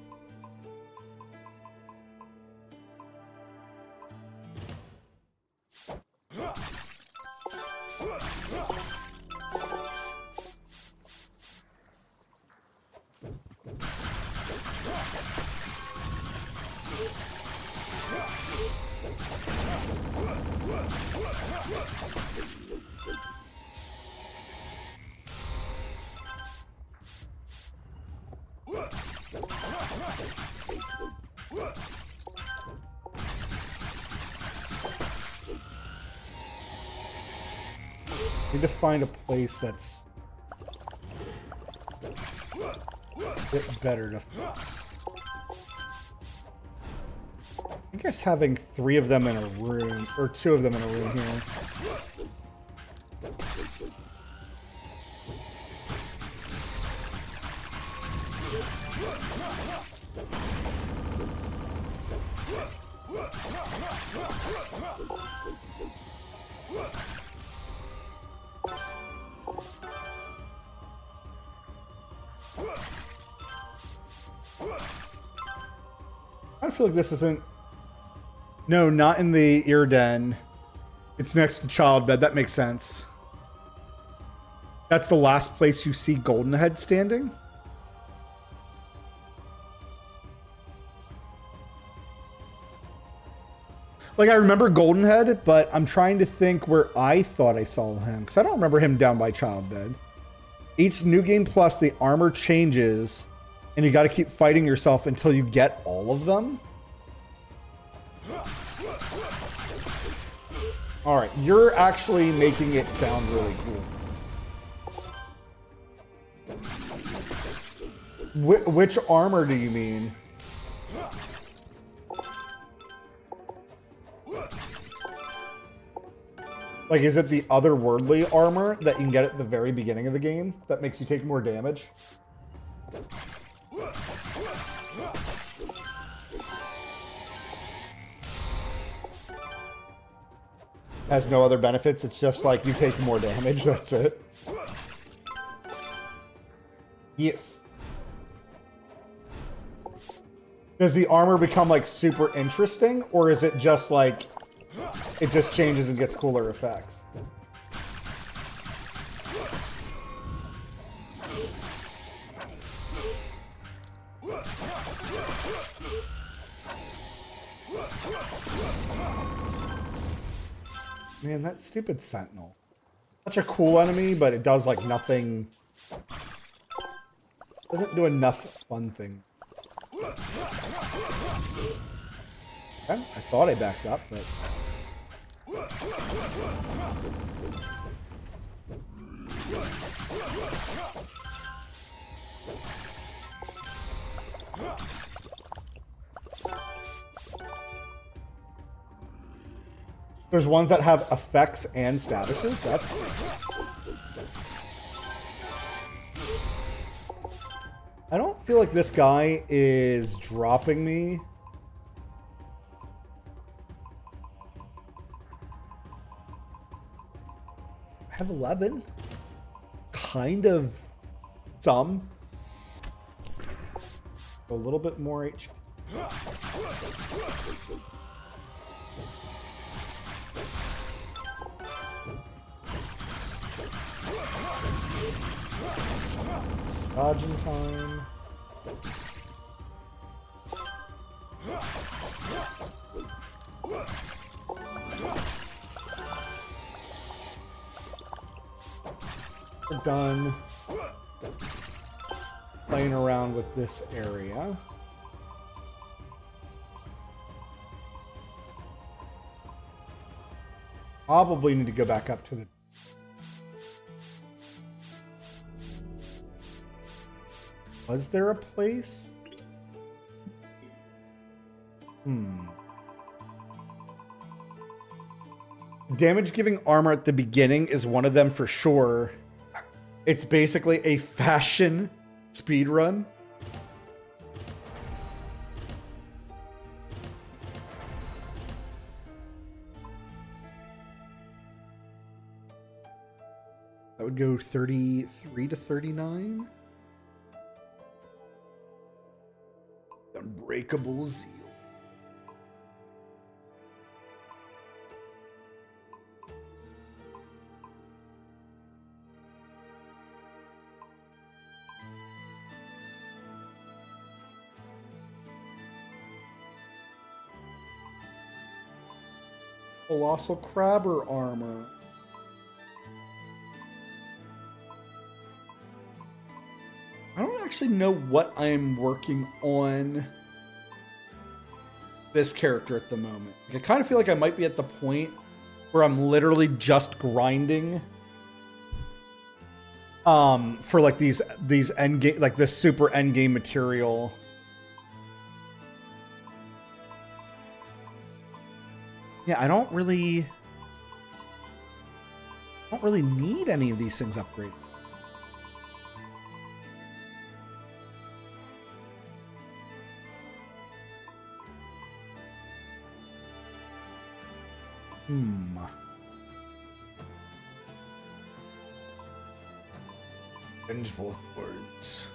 Need to find a place that's a bit better to. I guess having 3 of them in a room, or 2 of them in a room here. I feel like this isn't. No, not in the ear den. It's next to child bed. That makes sense. That's the last place you see Goldenhead standing. Like, I remember Goldenhead, but I'm trying to think where I thought I saw him, because I don't remember him down by child bed. Each New Game Plus, the armor changes, and you got to keep fighting yourself until you get all of them. All right, you're actually making it sound really cool. Which armor do you mean? Like, is it the otherworldly armor that you can get at the very beginning of the game that makes you take more damage? Has no other benefits, it's just like you take more damage, that's it. Yes. Does the armor become like super interesting, or is it just like it just changes and gets cooler effects? Man, that stupid Sentinel. Such a cool enemy, but it does like nothing. Doesn't do enough fun thing. Okay, I thought I backed up, but. There's ones that have effects and statuses. That's cool. I don't feel like this guy is dropping me. I have 11. Kind of some. A little bit more HP. Dodging time. We're done playing around with this area. Probably need to go back up to the. Was there a place? Damage giving armor at the beginning is one of them for sure. It's basically a fashion speed run. That would go 33 to 39. Unbreakable Zeal. Colossal Crabber armor. I don't actually know what I'm working on this character at the moment. I kind of feel like I might be at the point where I'm literally just grinding for like these end game, like this super end game material. Yeah, I don't really need any of these things upgraded. Vengeful words.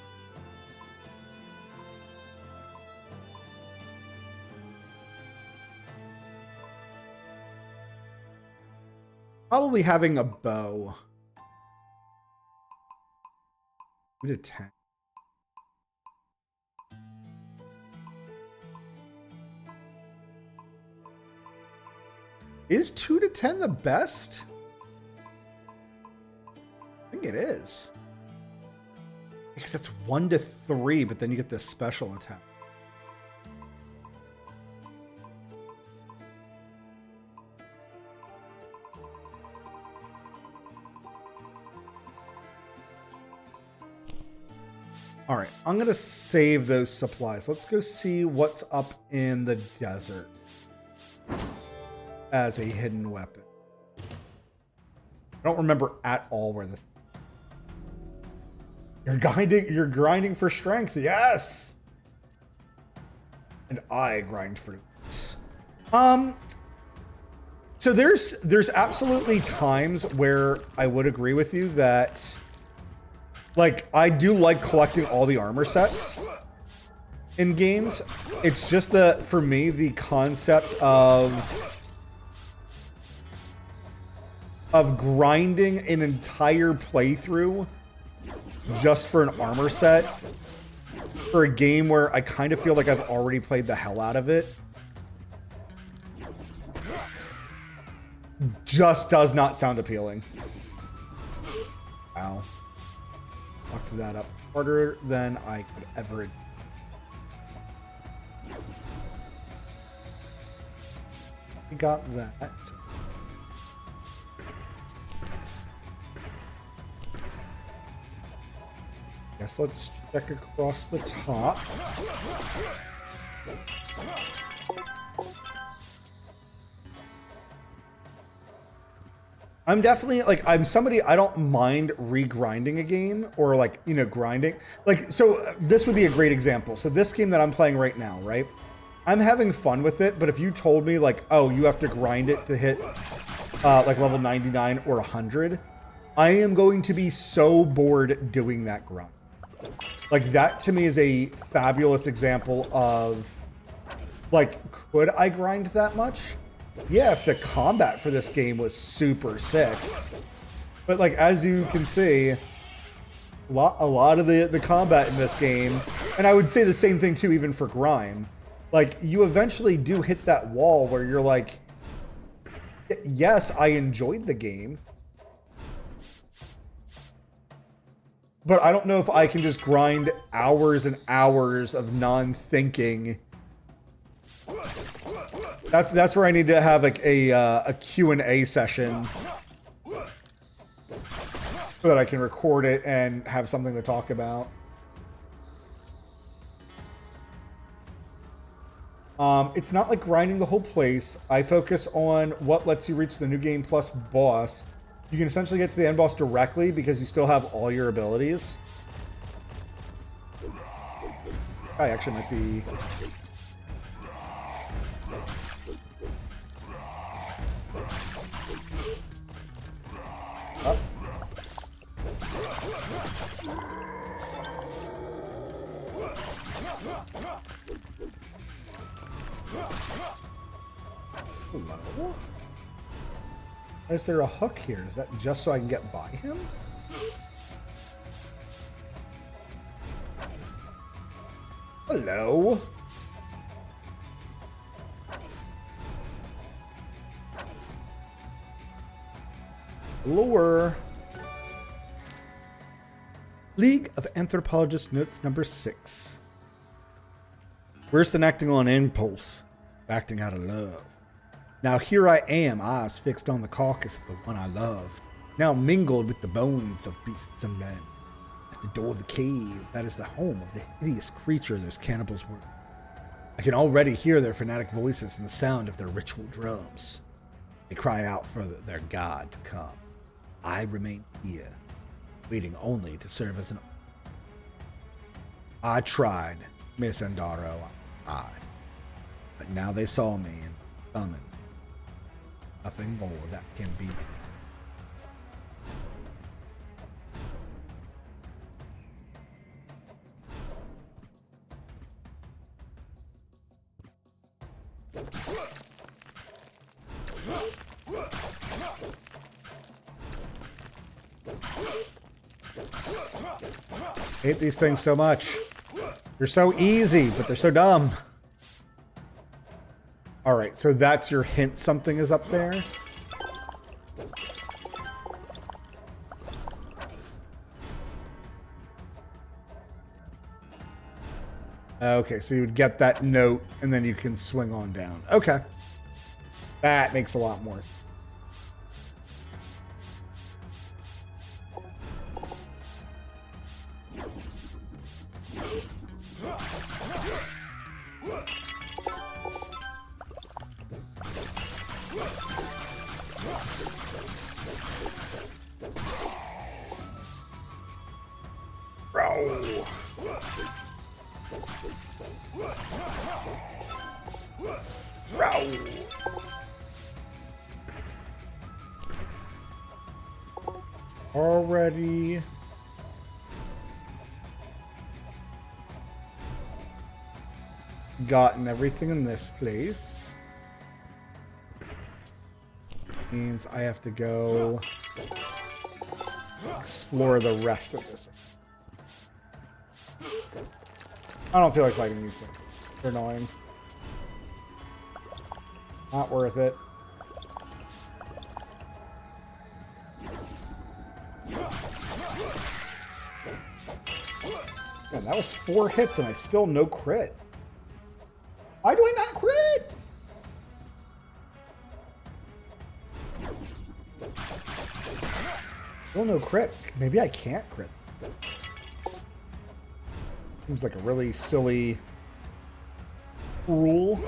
Probably having a bow. 2 to 10. Is 2 to 10 the best? I think it is. Because that's 1 to 3, but then you get this special attack. All right, I'm going to save those supplies. Let's go see what's up in the desert as a hidden weapon. I don't remember at all where this... You're grinding for strength. Yes. And I grind for this. So there's absolutely times where I would agree with you that, like, I do like collecting all the armor sets in games. It's just for me, the concept of grinding an entire playthrough just for an armor set for a game where I kind of feel like I've already played the hell out of it just does not sound appealing. Wow. Fucked that up harder than I could ever. We got that. Guess let's check across the top. I'm definitely, like, I'm somebody, I don't mind regrinding a game or, like, you know, grinding. Like, so this would be a great example. So this game that I'm playing right now, right? I'm having fun with it, but if you told me, like, oh, you have to grind it to hit, like, level 99 or 100, I am going to be so bored doing that grind. Like, that to me is a fabulous example of, like, could I grind that much? Yeah, if the combat for this game was super sick. But, like, as you can see, a lot of the combat in this game, and I would say the same thing too even for Grime, like, you eventually do hit that wall where you're like, yes, I enjoyed the game, but I don't know if I can just grind hours and hours of non-thinking. That's where I need to have, like, a Q&A session so that I can record it and have something to talk about. It's not like grinding the whole place. I focus on what lets you reach the New Game Plus boss. You can essentially get to the end boss directly because you still have all your abilities. I actually might be... Up. Hello? Is there a hook here? Is that just so I can get by him? Hello? Lure. League of Anthropologists notes number 6. Worse than acting on impulse, acting out of love. Now here I am, eyes fixed on the carcass of the one I loved, now mingled with the bones of beasts and men. At the door of the cave, that is the home of the hideous creature those cannibals were. I can already hear their fanatic voices and the sound of their ritual drums. They cry out for their god to come. I remain here, waiting only to serve as an... I tried, Miss Endaro, I tried. But now they saw me and summoned. Nothing more that can be done. I hate these things so much. They're so easy, but they're so dumb. All right, so that's your hint something is up there. Okay, so you would get that note, and then you can swing on down. Okay. That makes a lot more sense. Already gotten everything in this place. Means I have to go explore the rest of this. I don't feel like fighting these things. They're annoying. Not worth it. Man, that was 4 hits and I still no crit. Why do I not crit? Still no crit. Maybe I can't crit. Seems like a really silly rule.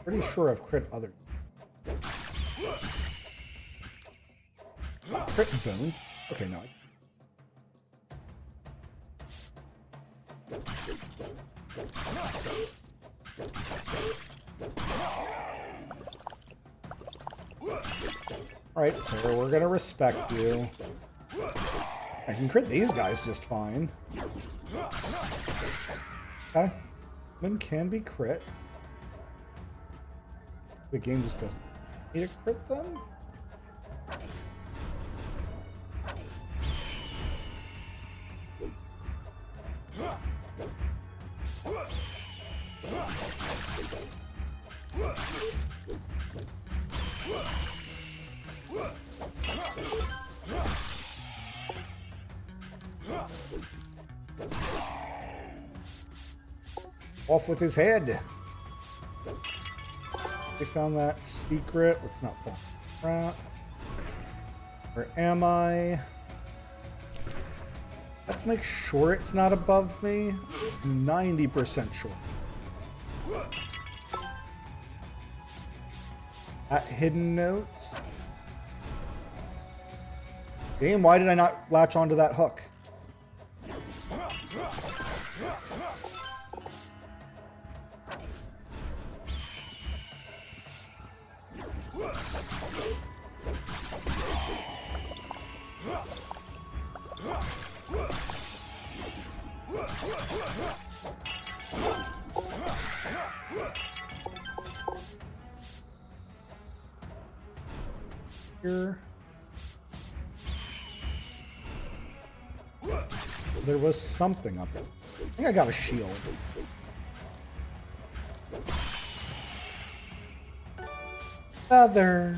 Pretty sure I've crit other. Crit bone. Okay, no. Alright, sir, we're gonna respect you. I can crit these guys just fine. Okay. Men can be crit. The game just doesn't need to crit them. Off with his head. They found that secret. Let's not fall. Right. Where am I? Let's make sure it's not above me. 90% sure. At hidden notes. Damn, why did I not latch onto that hook? Here. There was something up there. I think I got a shield. Feather.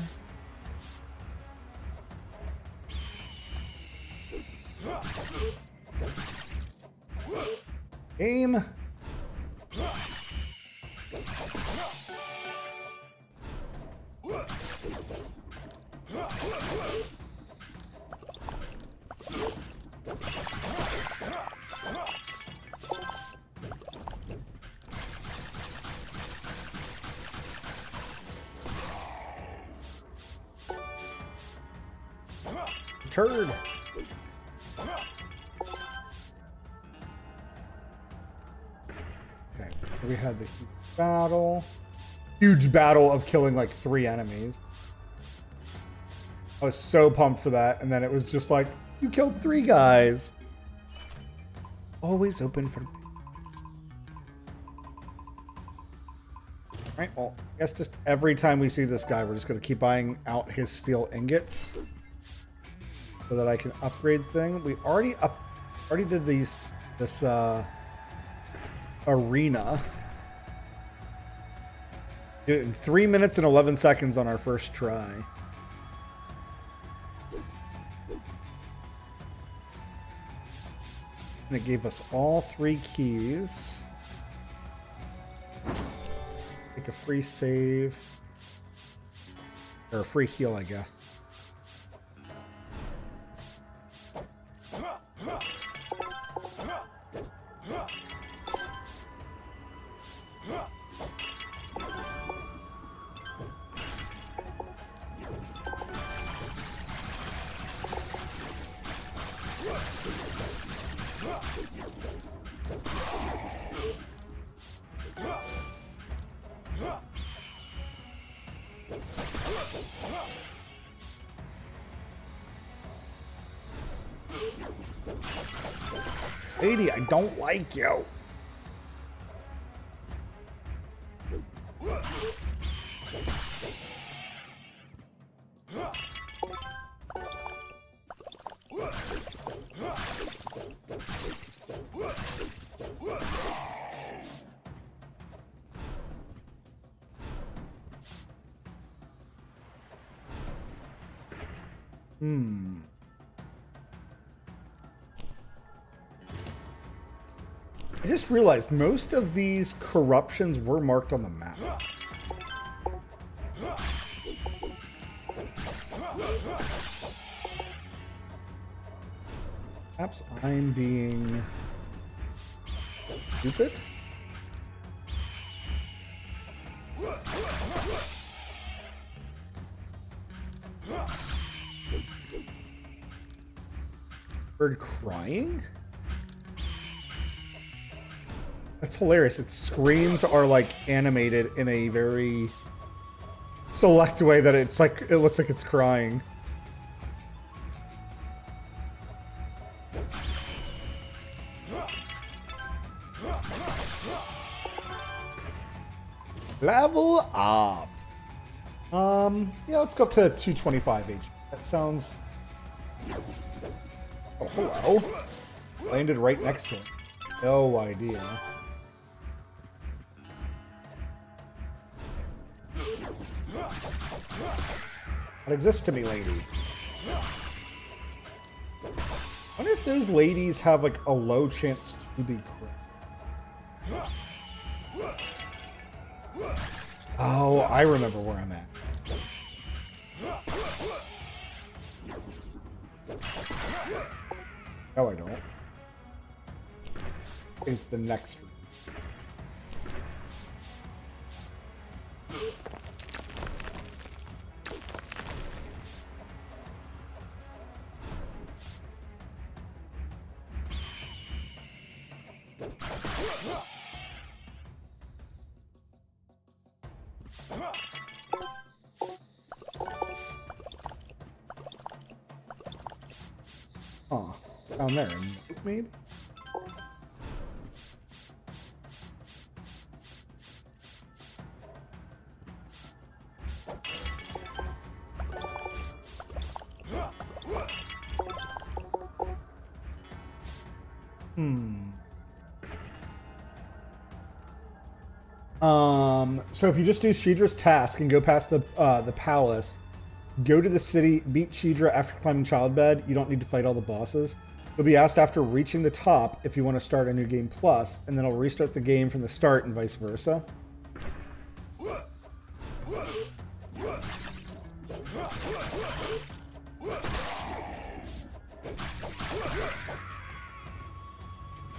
Game. Turd. Okay, we had the huge battle of killing like 3 enemies. I was so pumped for that, and then it was just like, you killed 3 guys. Always open for... Alright, well, I guess just every time we see this guy, we're just going to keep buying out his steel ingots so that I can upgrade thing. We already did this arena. Did it in 3 minutes and 11 seconds on our first try. And it gave us all 3 keys. Take a free save. Or a free heal, I guess. Lady, I don't like you. I just realized most of these corruptions were marked on the map. Perhaps I'm being stupid? Bird crying? That's hilarious. Its screams are like animated in a very select way that it's like, it looks like it's crying. Level up. Yeah, let's go up to 225 HP. That sounds... Oh, hello. Landed right next to him. No idea. What exists to me, lady? I wonder if those ladies have like a low chance to be crit. Oh, I remember where I'm at. No, I don't. I think it's the next room. Oh, down there, maybe? So if you just do Sheedra's task and go past the palace, go to the city, beat Sheedra after climbing Childbed, you don't need to fight all the bosses. You'll be asked after reaching the top if you want to start a new game plus, and then it'll restart the game from the start and vice versa.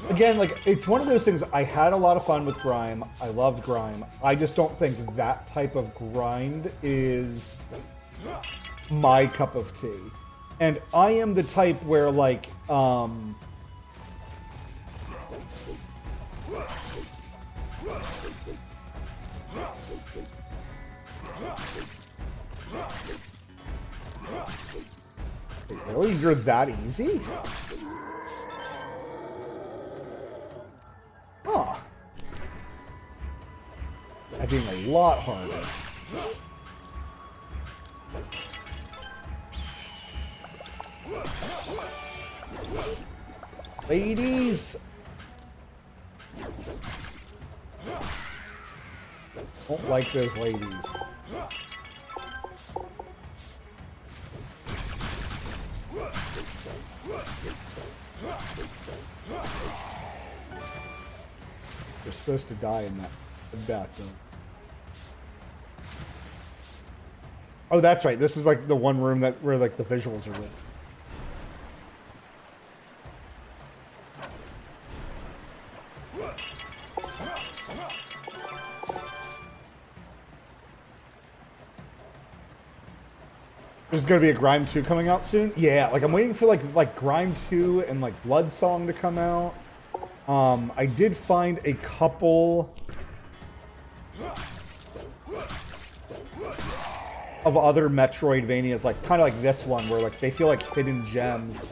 Again, like, it's one of those things, I had a lot of fun with Grime. I loved Grime. I just don't think that type of grind is my cup of tea. And I am the type where, like, really? You're that easy? Huh. That being a lot harder. Ladies! Don't like those ladies. You're supposed to die in that bathroom. Oh, that's right. This is like the one room that where like the visuals are with. There's gonna be a Grime 2 coming out soon. Yeah, like I'm waiting for like Grime 2 and like Bloodsong to come out. I did find a couple of other Metroidvanias, like kind of like this one, where like they feel like hidden gems.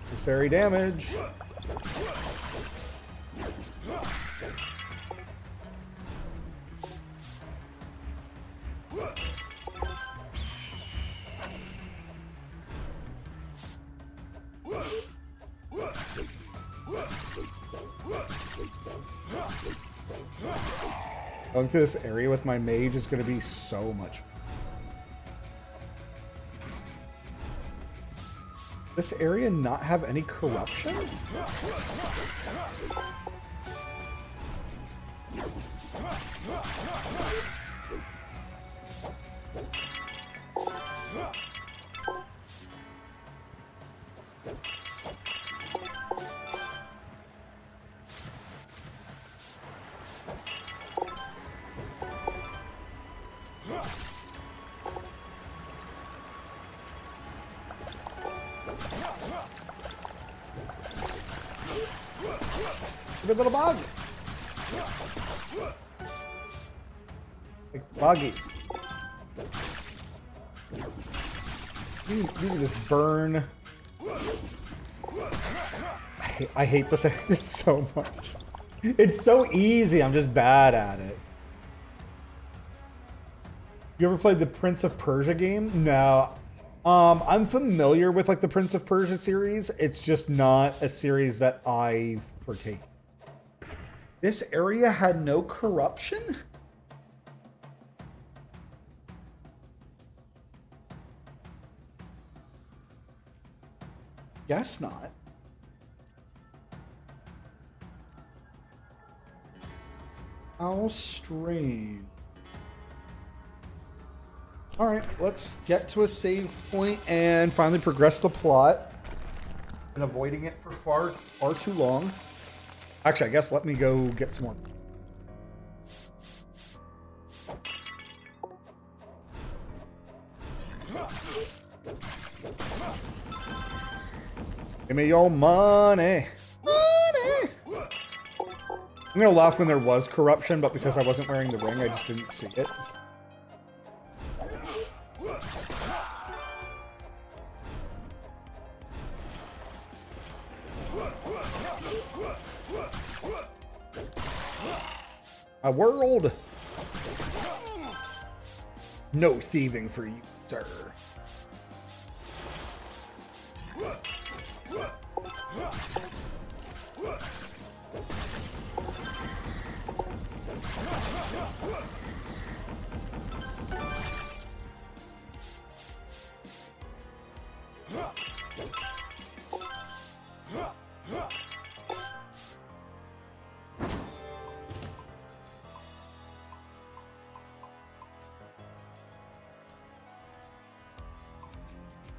Necessary damage. Going through this area with my mage is going to be so much fun. This area not have any corruption? Good little bug. Like buggies. You can just burn. I hate this area so much. It's so easy. I'm just bad at it. You ever played the Prince of Persia game? No. I'm familiar with like the Prince of Persia series. It's just not a series that I've partaken. This area had no corruption? Guess not. How strange. All right, let's get to a save point and finally progress the plot. Been avoiding it for far too long. Actually, I guess let me go get some more. Give me your money. Money. I'm gonna laugh when there was corruption, but because I wasn't wearing the ring, I just didn't see it. A world. No thieving for you, sir.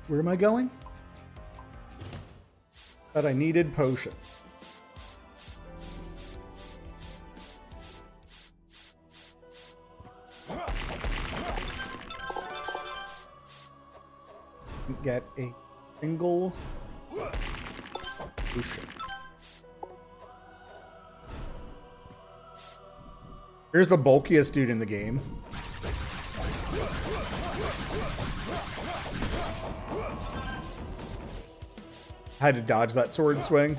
Where am I going? That I needed potions. Get a single potion. Here's the bulkiest dude in the game. Had to dodge that sword swing.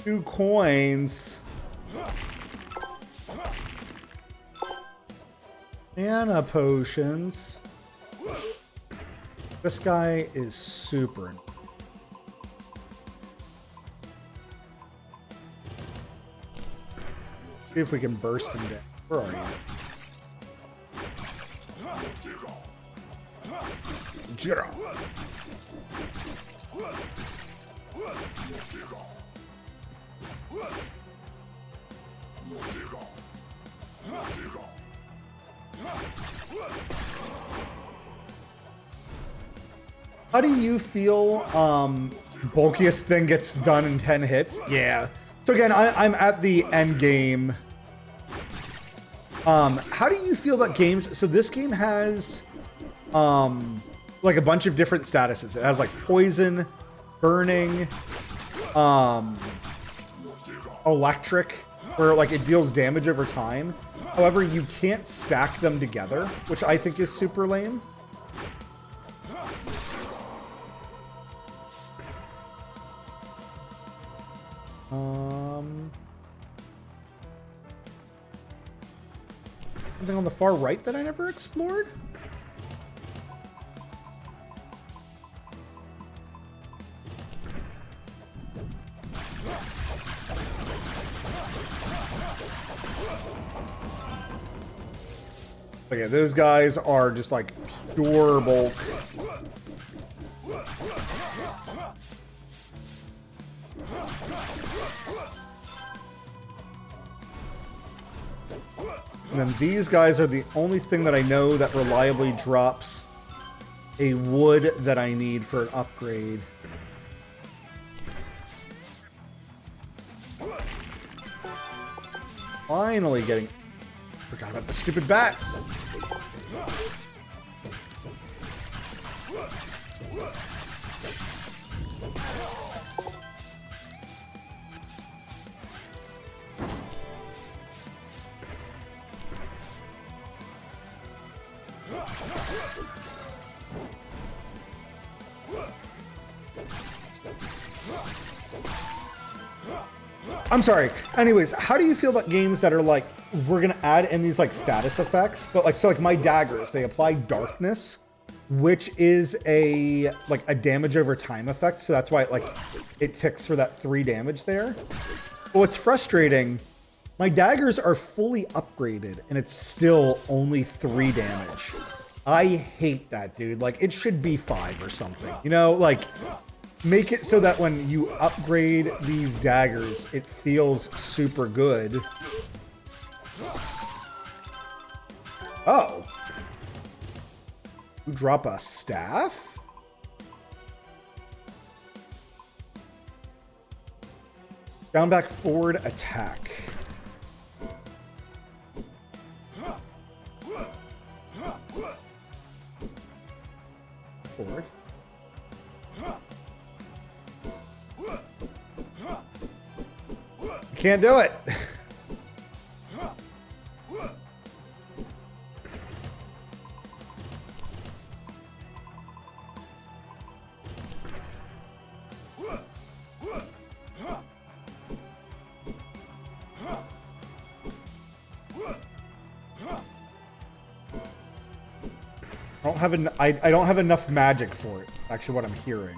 Two coins. Mana potions. This guy is super. See if we can burst him down. Where are you? Jira. How do you feel bulkiest thing gets done in 10 hits? Yeah. So again, I'm at the end game. How do you feel about games? So this game has like a bunch of different statuses. It has like poison, burning, electric, where like it deals damage over time. However, you can't stack them together, which I think is super lame. Something on the far right that I never explored? Okay, those guys are just like pure bulk. And then these guys are the only thing that I know that reliably drops a wood that I need for an upgrade. Finally getting... Forgot about the stupid bats. I'm sorry. Anyways, how do you feel about games that are like, we're going to add in these like status effects, but like, so like my daggers, they apply darkness, which is a damage over time effect. So that's why it ticks for that 3 damage there. But what's frustrating, my daggers are fully upgraded and it's still only 3 damage. I hate that, dude. Like, it should be 5 or something, you know, like make it so that when you upgrade these daggers, it feels super good. Oh. You drop a staff? Down, back, forward, attack. Forward. Can't do it. I don't have enough magic for it. Actually, what I'm hearing.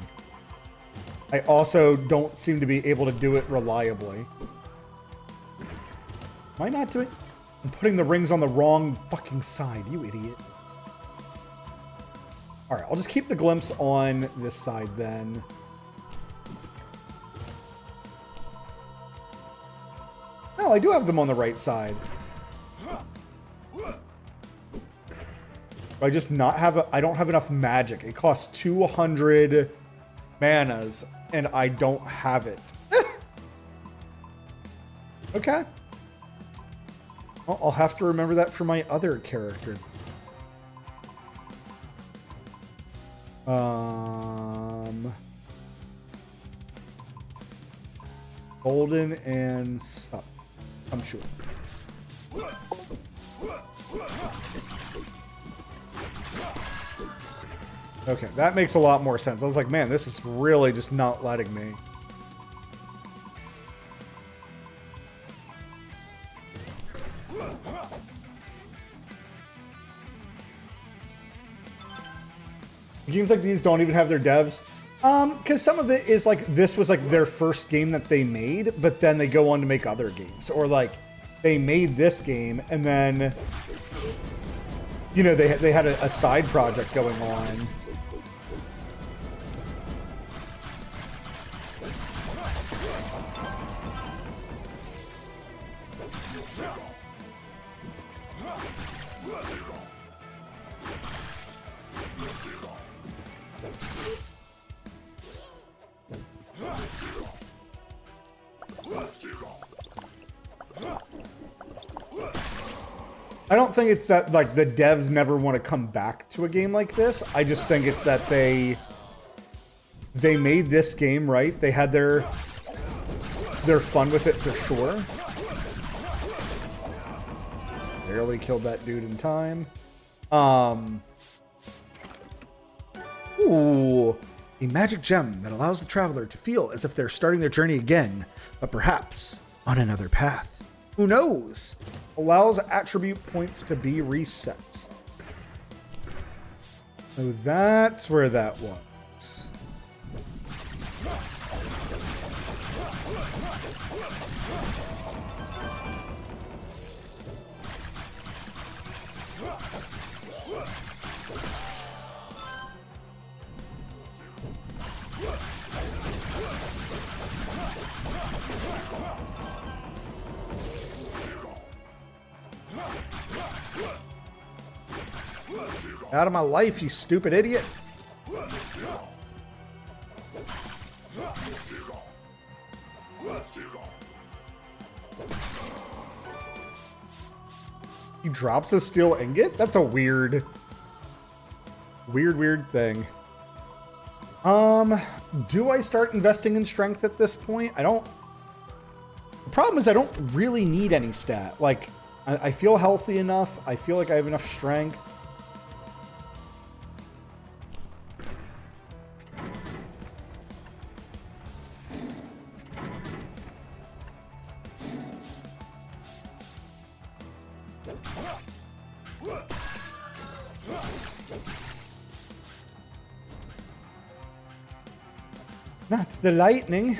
I also don't seem to be able to do it reliably. Am I not doing? I'm putting the rings on the wrong fucking side, you idiot. All right, I'll just keep the glimpse on this side then. No, I do have them on the right side. I just not have I don't have enough magic. It costs 200 manas and I don't have it. Okay. Well, I'll have to remember that for my other character. Golden and I'm sure. Okay, that makes a lot more sense. I was like, man, this is really just not letting me. Games like these don't even have their devs. Because some of it is like, this was like their first game that they made, but then they go on to make other games. Or like, they made this game and then, you know, they had a side project going on. I don't think it's that like the devs never want to come back to a game like this. I just think it's that they made this game, right? They had their fun with it for sure. Barely killed that dude in time. Ooh, a magic gem that allows the traveler to feel as if they're starting their journey again, but perhaps on another path. Who knows? Allows attribute points to be reset. So that's where that was. Out of my life, you stupid idiot. He drops a steel ingot? That's a weird thing. Do I start investing in strength at this point? I don't. The problem is I don't really need any stat. Like, I feel healthy enough. I feel like I have enough strength. Not the lightning.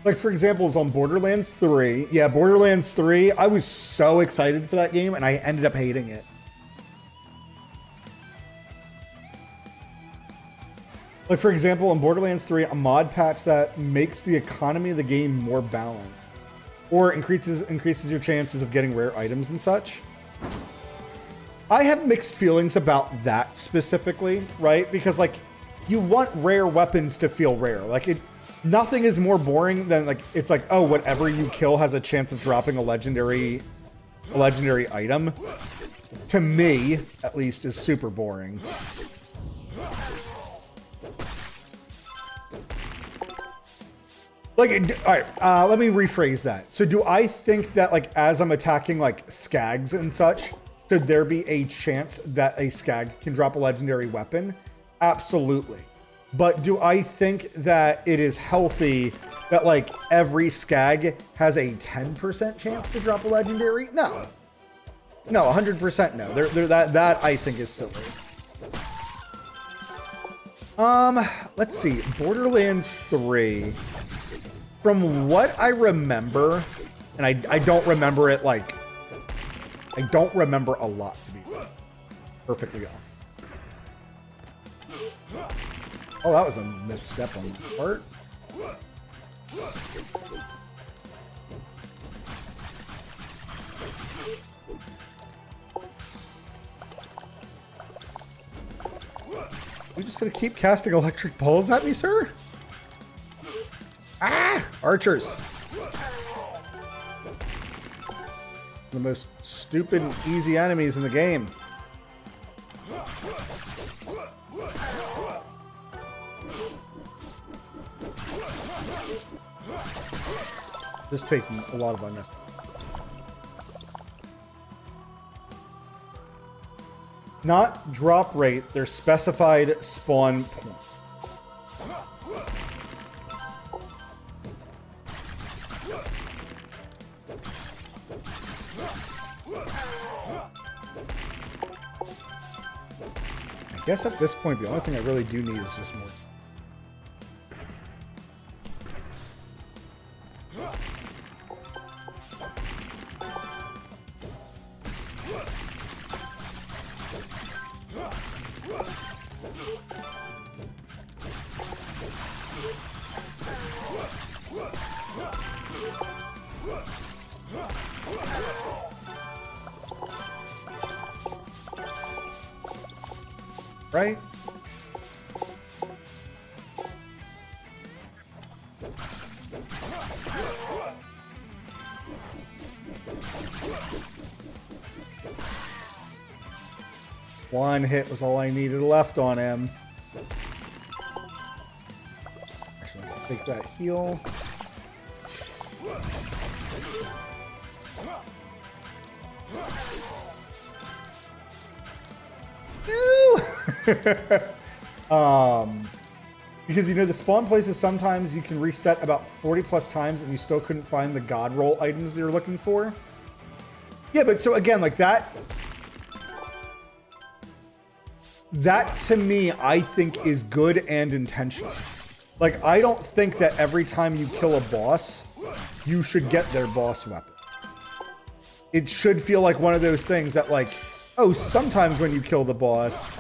Like, for example, is on Borderlands 3. Yeah, Borderlands 3, I was so excited for that game, and I ended up hating it. Like, for example, in Borderlands 3, a mod patch that makes the economy of the game more balanced. Or increases your chances of getting rare items and such. I have mixed feelings about that specifically, right? Because, like, you want rare weapons to feel rare. Like, nothing is more boring than, like, it's like, oh, whatever you kill has a chance of dropping a legendary item. To me, at least, is super boring. Like, all right, let me rephrase that. So do I think that, like, as I'm attacking, like, skags and such, Should there be a chance that a Skag can drop a legendary weapon? Absolutely. But do I think that it is healthy that like every Skag has a 10% chance to drop a legendary? No. No, 100% no. That I think is silly. Let's see. Borderlands 3. From what I remember, and I don't remember it like, I don't remember a lot to be perfectly honest. Oh, that was a misstep on my part. You just gonna keep casting electric balls at me, sir? Ah! Archers! The most stupid and easy enemies in the game. Just taking a lot of unnecessary. Not drop rate, their specified spawn point. I guess at this point, the only thing I really do need is just more. Right? One hit was all I needed left on him. Actually, let's take that heal. Because you know the spawn places sometimes you can reset about 40 plus times and you still couldn't find the god roll items you're looking for. Yeah, but so again, like that to me I think is good and intentional. Like I don't think that every time you kill a boss you should get their boss weapon. It should feel like one of those things that like, oh, sometimes when you kill the boss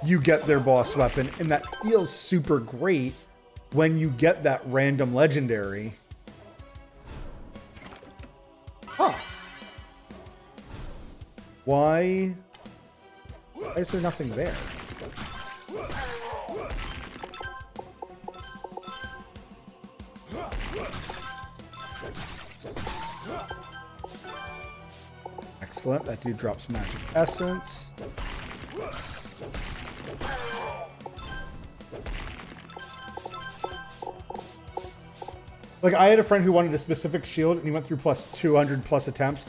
you get their boss weapon, and that feels super great when you get that random legendary. Huh. Why is there nothing there? Excellent. That dude drops magic essence. Like, I had a friend who wanted a specific shield, and he went through plus 200 plus attempts.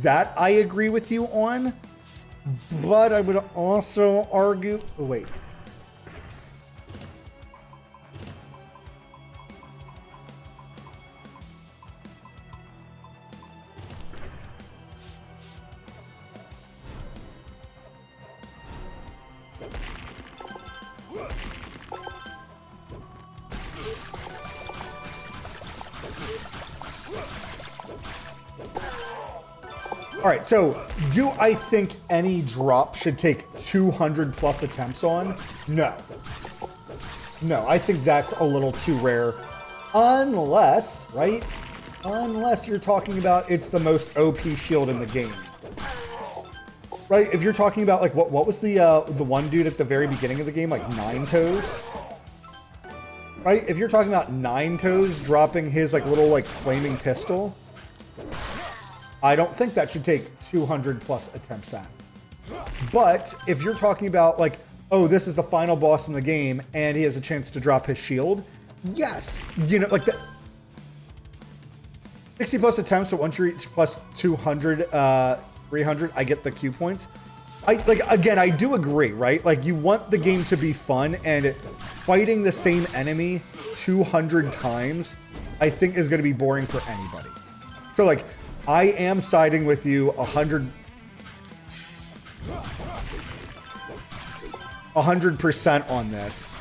That I agree with you on, but I would also argue... Oh, wait. All right, so do I think any drop should take 200 plus attempts on? No. No, I think that's a little too rare. Unless, right? Unless you're talking about it's the most OP shield in the game. Right? If you're talking about like what was the one dude at the very beginning of the game, like Nine Toes? Right? If you're talking about Nine Toes dropping his like little like flaming pistol, I don't think that should take 200 plus attempts at. But if you're talking about like, oh, this is the final boss in the game and he has a chance to drop his shield, yes, you know, like that. 60 plus attempts, so once you reach plus 200, 300, I get the Q points. Again, I do agree, right? Like, you want the game to be fun, and fighting the same enemy 200 times, I think is going to be boring for anybody. So, like, I am siding with you 100% on this.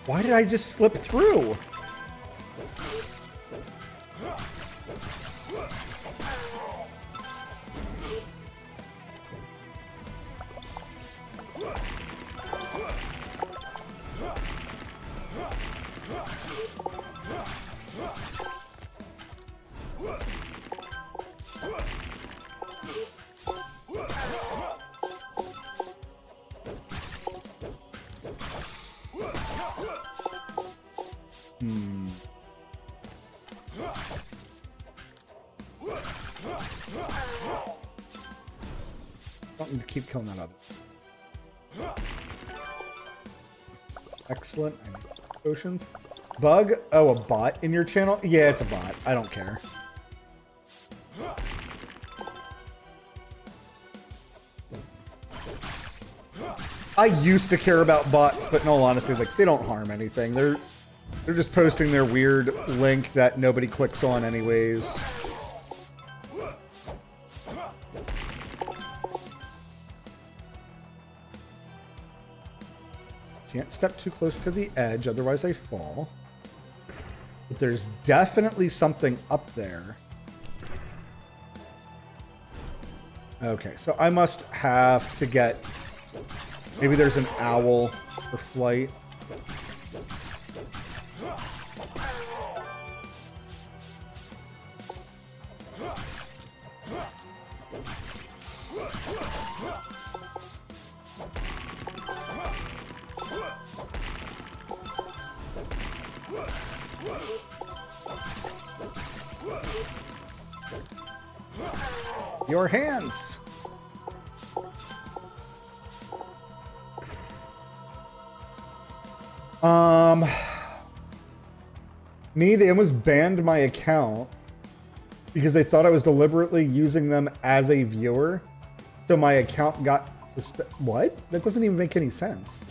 Why did I just slip through? Don't need to keep killing that other. Excellent. I need potions. Bug? Oh, a bot in your channel? Yeah, it's a bot. I don't care. I used to care about bots, but in all honesty, like, they don't harm anything. They're just posting their weird link that nobody clicks on anyways. Can't step too close to the edge, otherwise I fall. But there's definitely something up there. Okay, so I must have to get... Maybe there's an owl for flight. Your hands. They almost banned my account because they thought I was deliberately using them as a viewer. So my account got what? That doesn't even make any sense.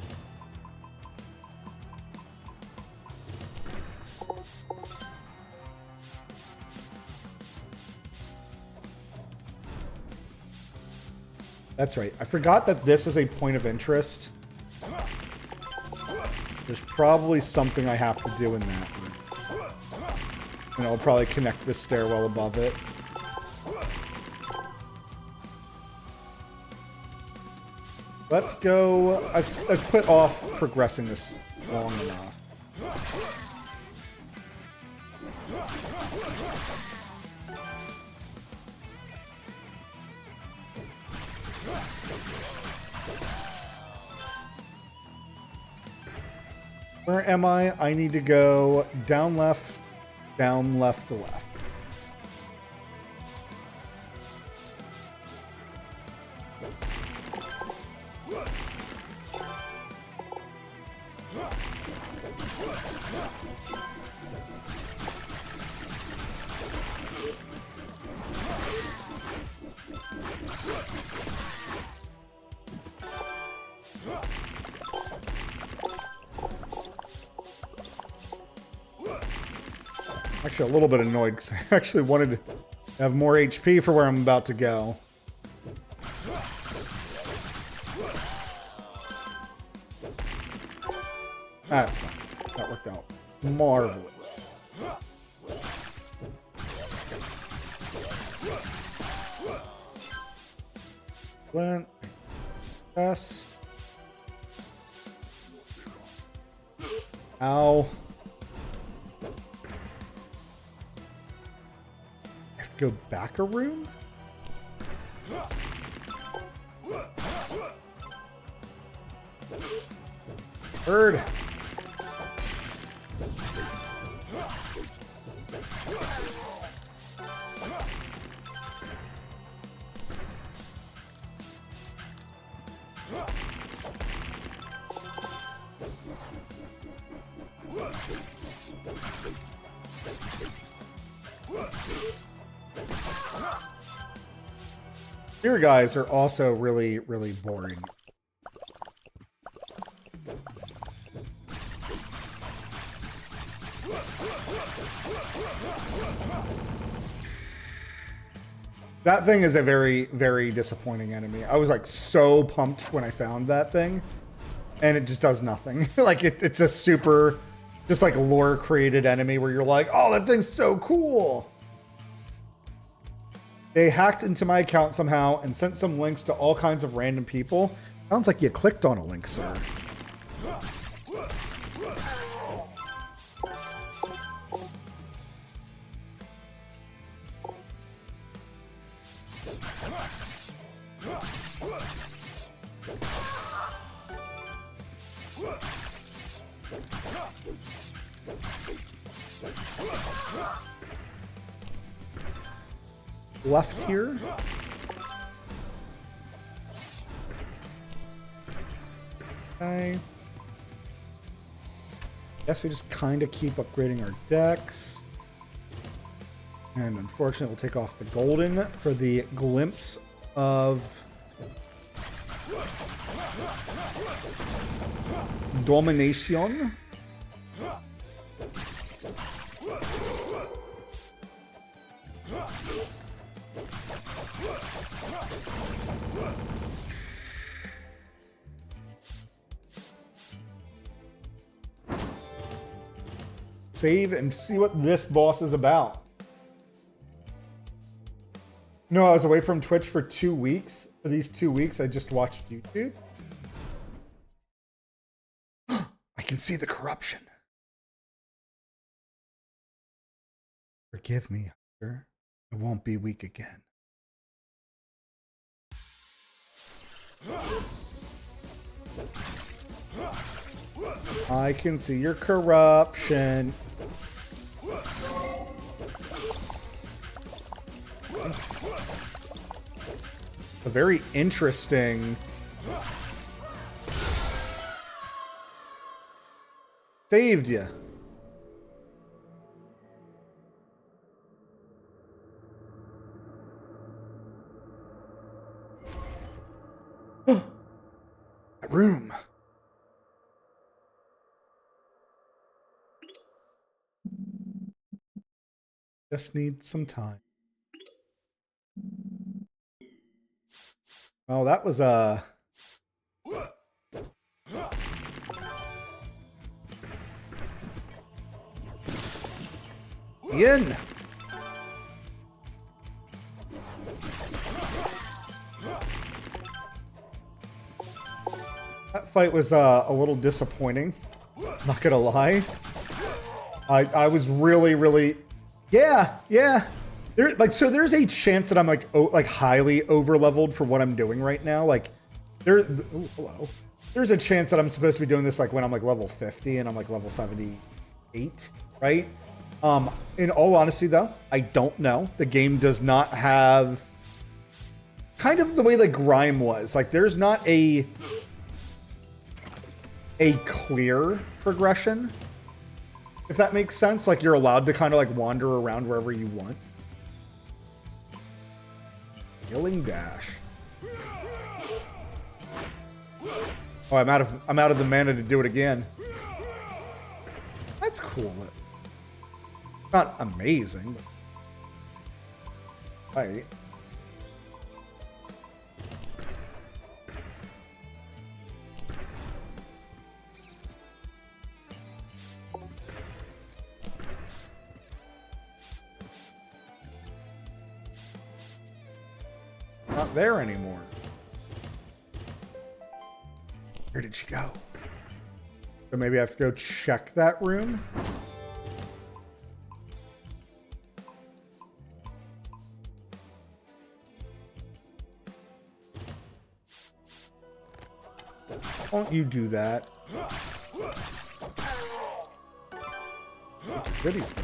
That's right. I forgot that this is a point of interest. There's probably something I have to do in that. And I'll probably connect the stairwell above it. Let's go. I've put off progressing this long enough. Where am I? I need to go down, left to left. Actually, a little bit annoyed because I actually wanted to have more HP for where I'm about to go. That's fine. That worked out marvelous. Flint. Yes. Ow. I have to go back a room? Bird. Spear guys are also really, really boring. That thing is a very, very disappointing enemy. I was like so pumped when I found that thing, and it just does nothing. Like it's a super, just like lore created enemy where you're like, oh, that thing's so cool. They hacked into my account somehow and sent some links to all kinds of random people. Sounds like you clicked on a link, sir. Left here. Okay. Guess we just kind of keep upgrading our decks. And unfortunately, we'll take off the golden for the glimpse of domination. Save and see what this boss is about. No, I was away from Twitch for 2 weeks. For these 2 weeks, I just watched YouTube. I can see the corruption. Forgive me, Hunter. I won't be weak again. I can see your corruption. A very interesting. Saved you. That room. Just need some time. Oh, that was Ian. That fight was a little disappointing. Not gonna lie. I was really yeah. There's a chance that I'm like highly over leveled for what I'm doing right now. Like hello. There's a chance that I'm supposed to be doing this like when I'm like level 50 and I'm like level 78, right? In all honesty though, I don't know. The game does not have kind of the way like Grime was. Like there's not a clear progression. If that makes sense, like you're allowed to kind of like wander around wherever you want. Healing dash. Oh, I'm out of the mana to do it again. That's cool. Not amazing, but right. Not there anymore. Where did she go? So maybe I have to go check that room. Won't you do that? Goodies though.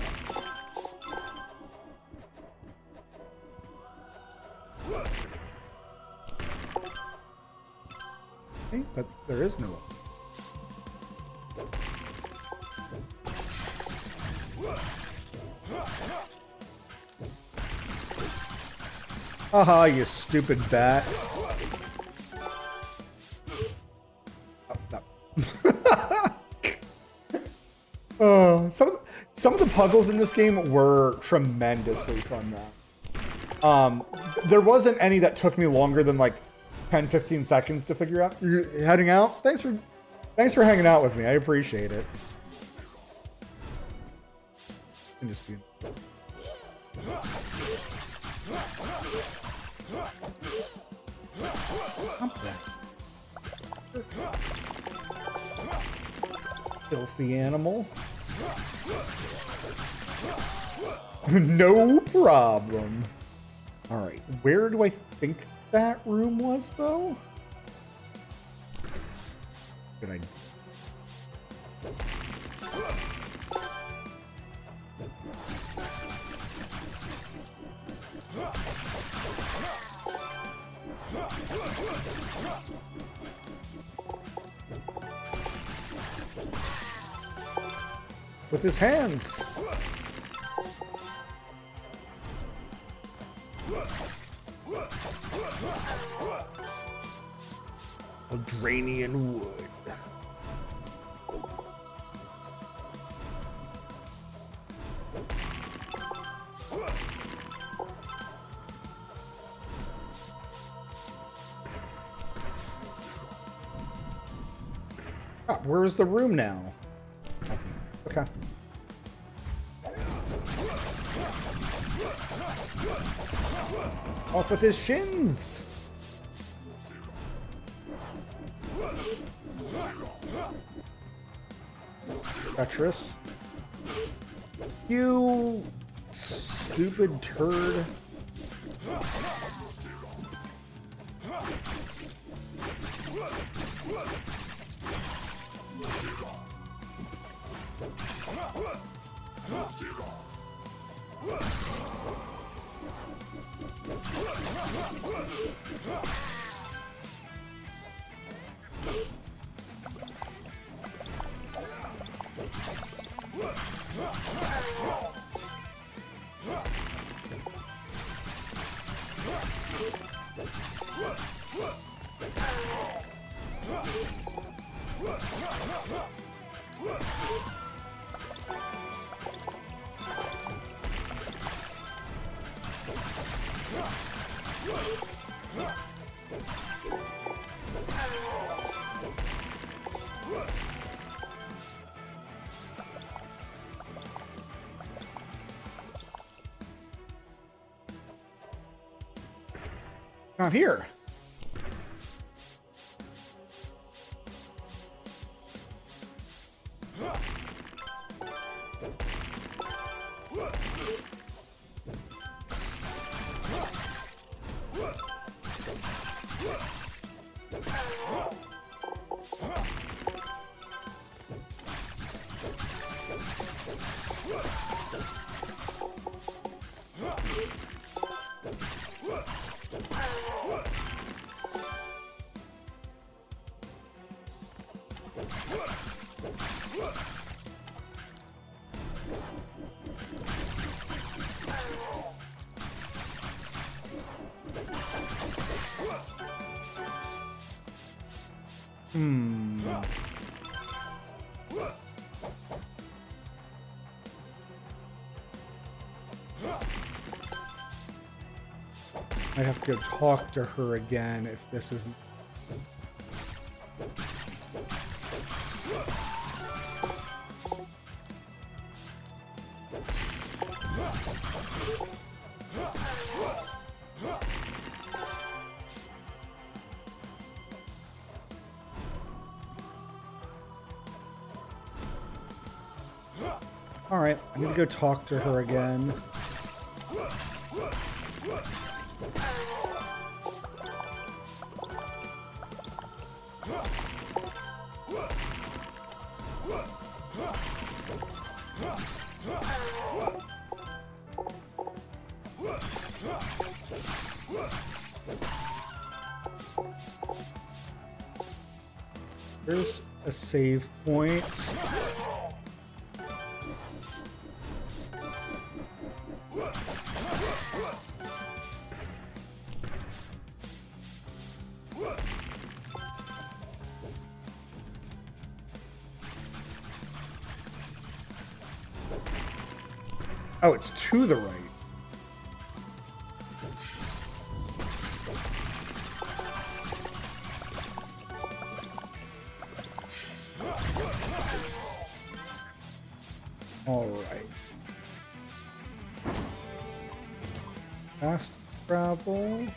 But there is no one. Haha, you stupid bat. Oh, no. Oh, some of the puzzles in this game were tremendously fun though. There wasn't any that took me longer than like 10-15 seconds to figure out. You're heading out? Thanks for hanging out with me. I appreciate it. Can just be filthy animal. No problem. All right, where do I think that room was, though? Good idea. With his hands. Eldrainian wood. Ah, where's the room now? Okay. Off with his shins. Treacherous. You stupid turd. Not here. I have to go talk to her again if this isn't. All right, I need to go talk to her again. There's a save point. Oh, it's to the right. All right. Fast travel.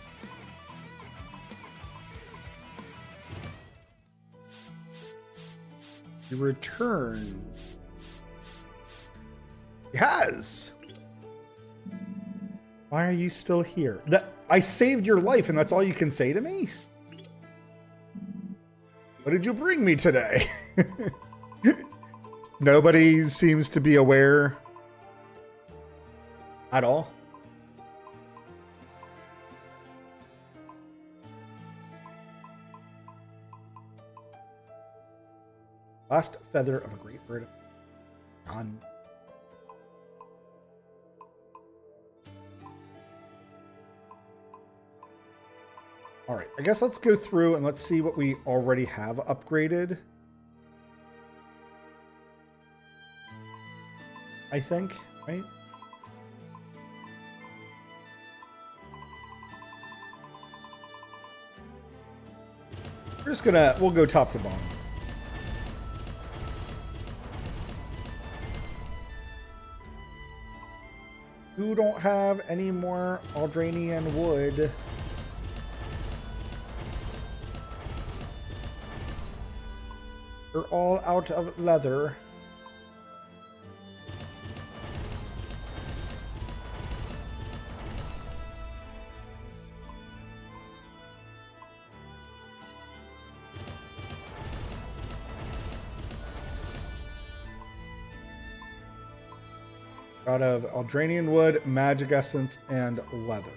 You return. Yes. Why are you still here? I saved your life, and that's all you can say to me? What did you bring me today? Nobody seems to be aware at all. Last feather of a great bird. Gone. All right, I guess let's go through and let's see what we already have upgraded. I think, right? We're just gonna, we'll go top to bottom. Who don't have any more Aldranian wood? We're all out of leather. Out of Aldranian wood, magic essence, and leather.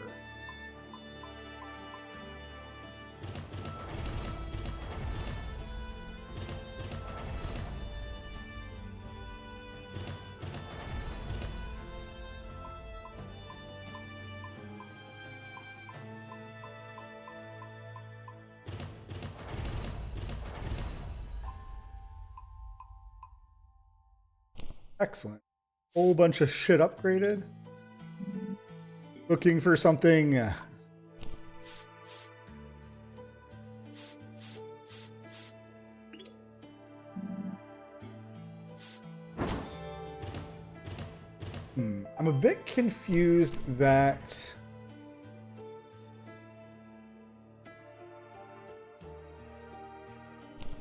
Excellent. Whole bunch of shit upgraded. Looking for something. I'm a bit confused that.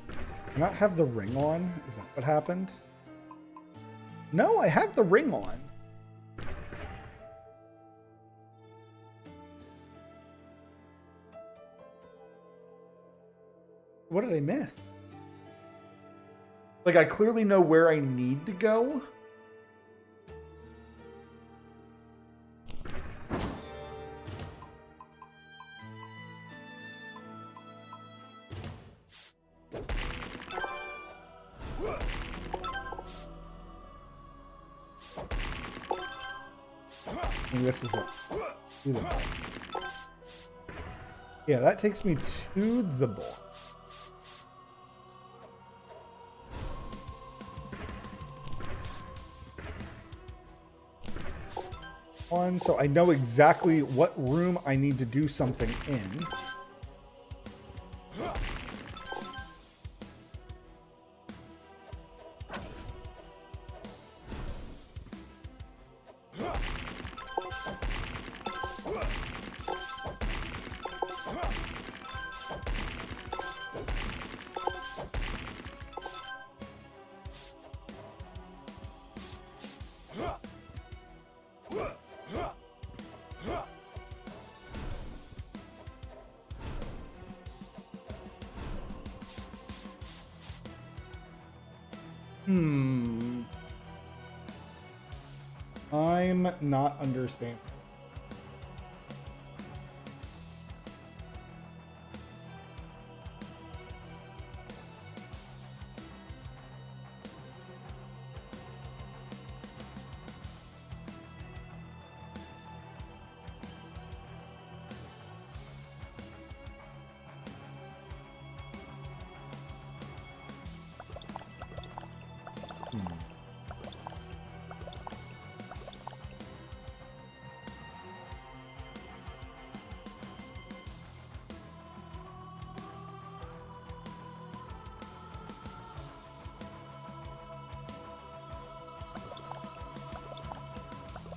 Do I not have the ring on? Is that what happened? No, I have the ring on. What did I miss? Like, I clearly know where I need to go. And this is what. Yeah, that takes me to the boss. So I know exactly what room I need to do something in. I'm not understanding.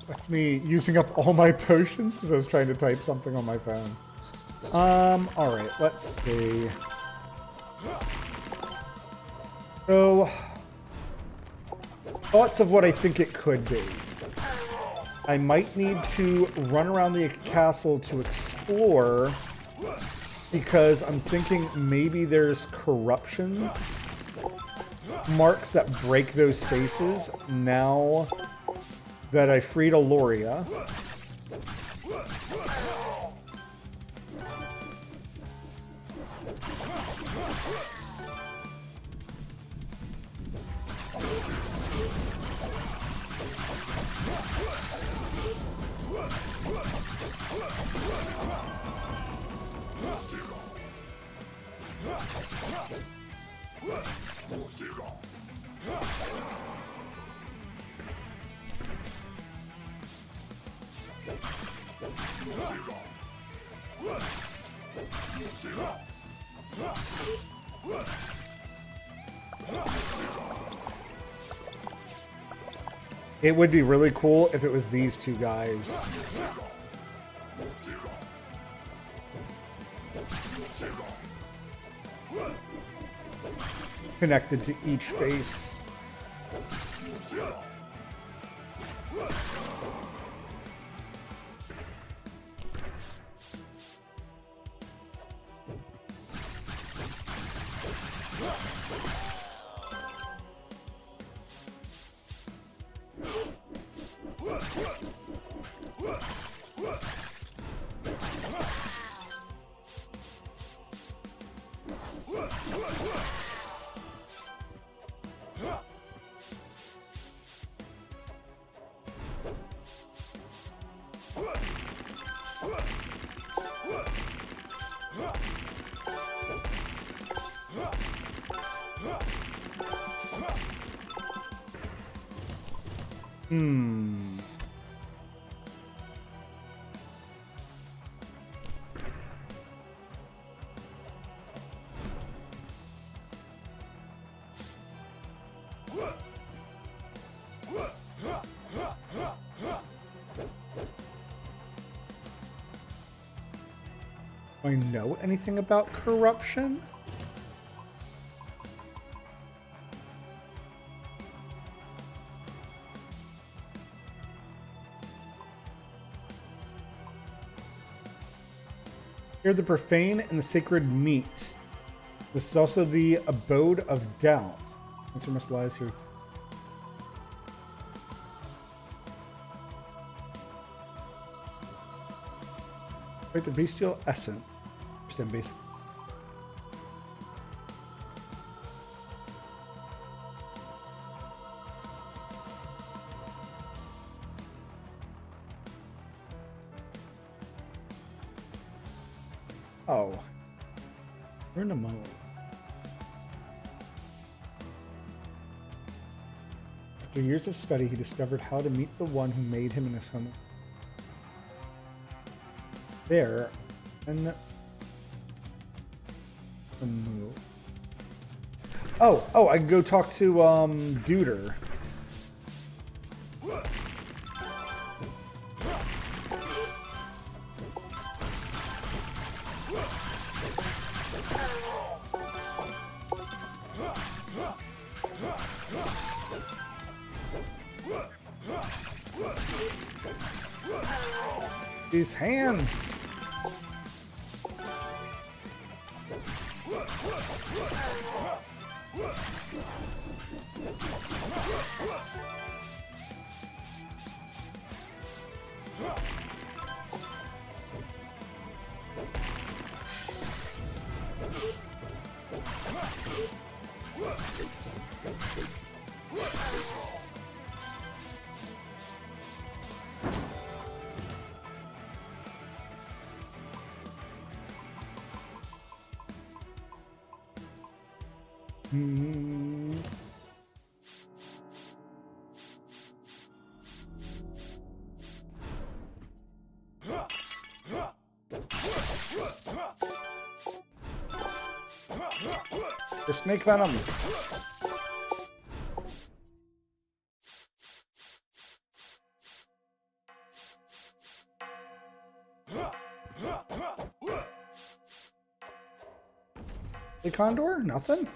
That's me using up all my potions because I was trying to type something on my phone. Alright, let's see. So, thoughts of what I think it could be. I might need to run around the castle to explore because I'm thinking maybe there's corruption marks that break those faces now that I freed Aloria. It would be really cool if it was these two guys. Connected to each face. Do I know anything about corruption? Here, the profane and the sacred meet. This is also the abode of doubt. Answer must lies here. Right, the bestial essence. Understand basic. Oh. We're in a mode. After years of study, he discovered how to meet the one who made him in his home. There, and the move. Oh, I can go talk to Duder. These hands. For snake venom. Hey, Condor? Nothing?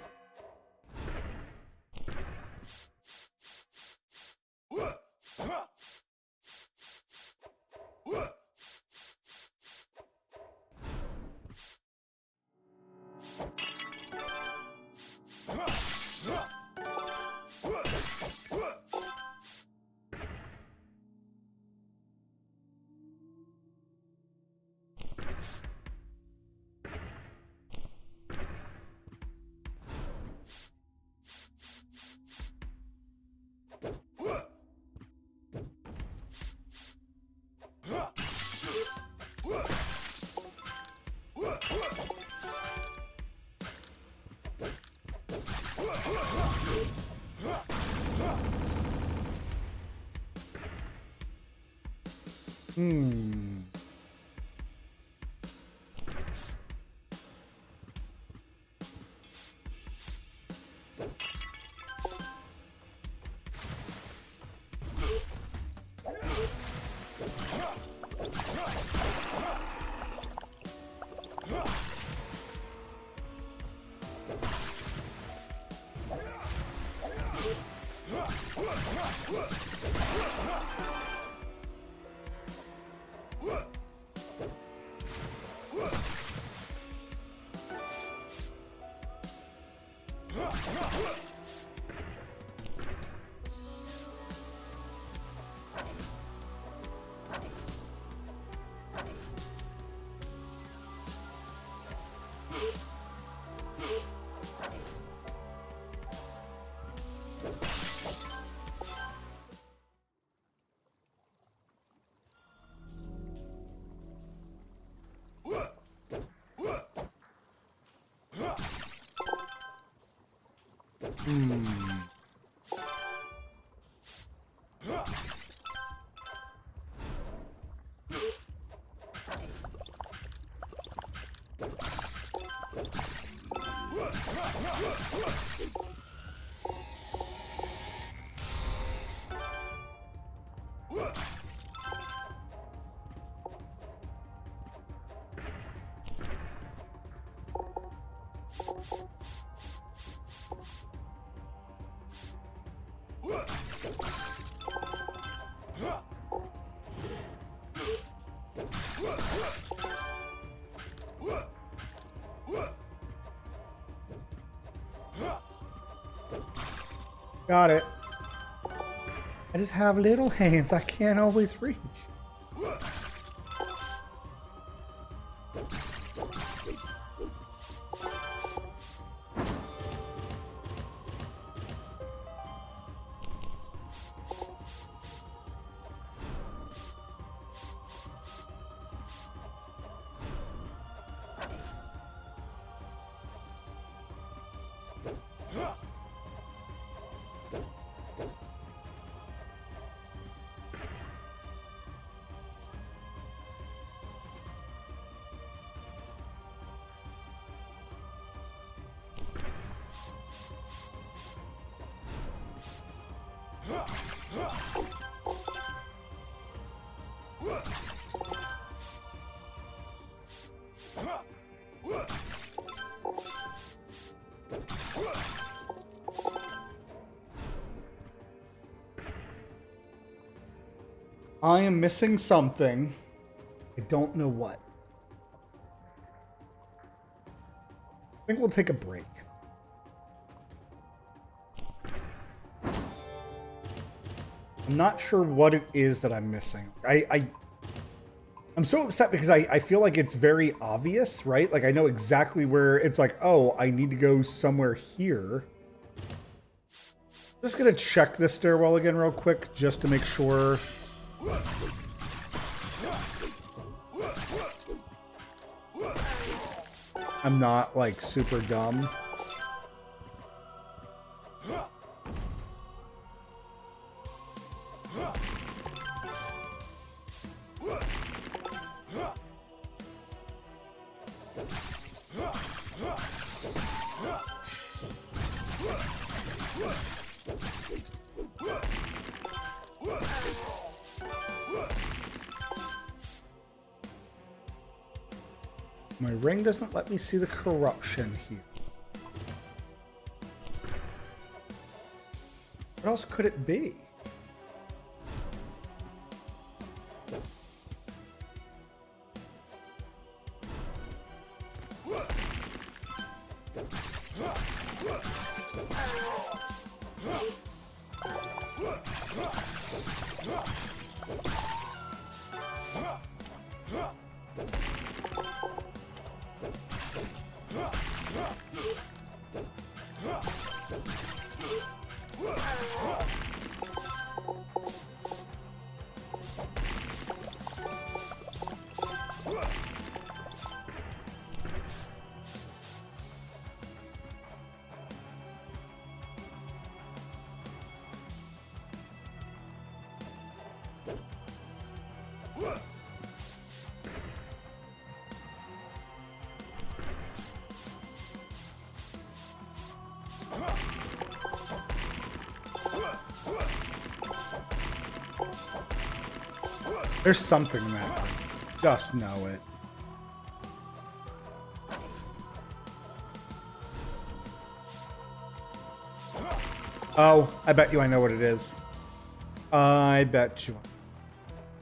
Hmm. Got it. I just have little hands. I can't always reach. I am missing something. I don't know what. I think we'll take a break. I'm not sure what it is that I'm missing. I'm so upset because I feel like it's very obvious, right? Like I know exactly where it's like, oh, I need to go somewhere here. Just gonna check this stairwell again real quick just to make sure. I'm not like super dumb. My ring doesn't let me see the corruption here. What else could it be? There's something in that. Just know it. Oh, I bet you I know what it is. I bet you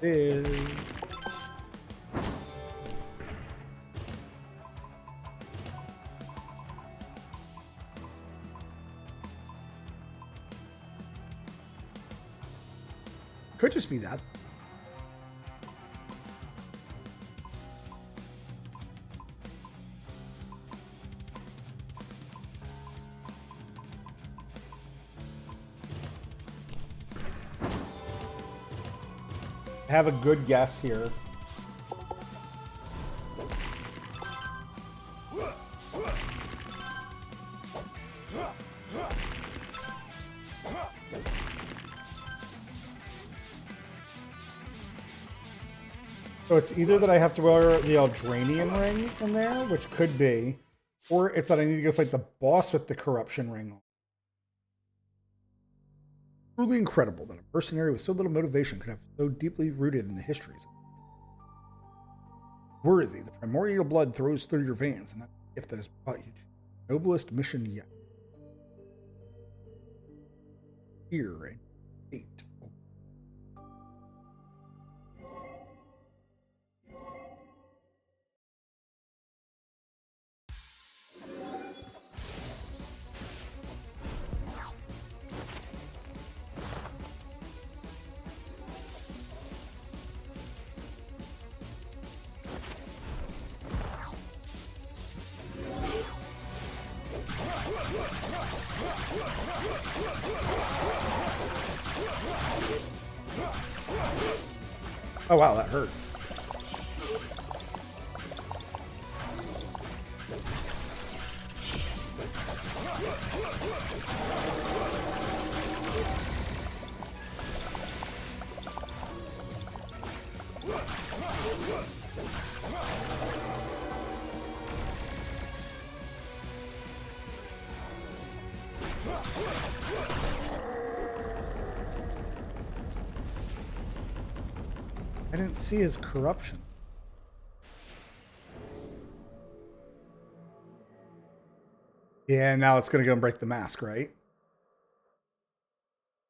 it is. Could just be that. I have a good guess here. So it's either that I have to wear the Eldranian ring in there, which could be, or it's that I need to go fight the boss with the corruption ring on. Truly incredible that a mercenary with so little motivation could have so deeply rooted in the histories. Worthy, the primordial blood throws through your veins, and that gift that has brought you to the noblest mission yet. Here and 8. Oh wow, that hurt. I didn't see his corruption. Yeah, now it's gonna go and break the mask, right?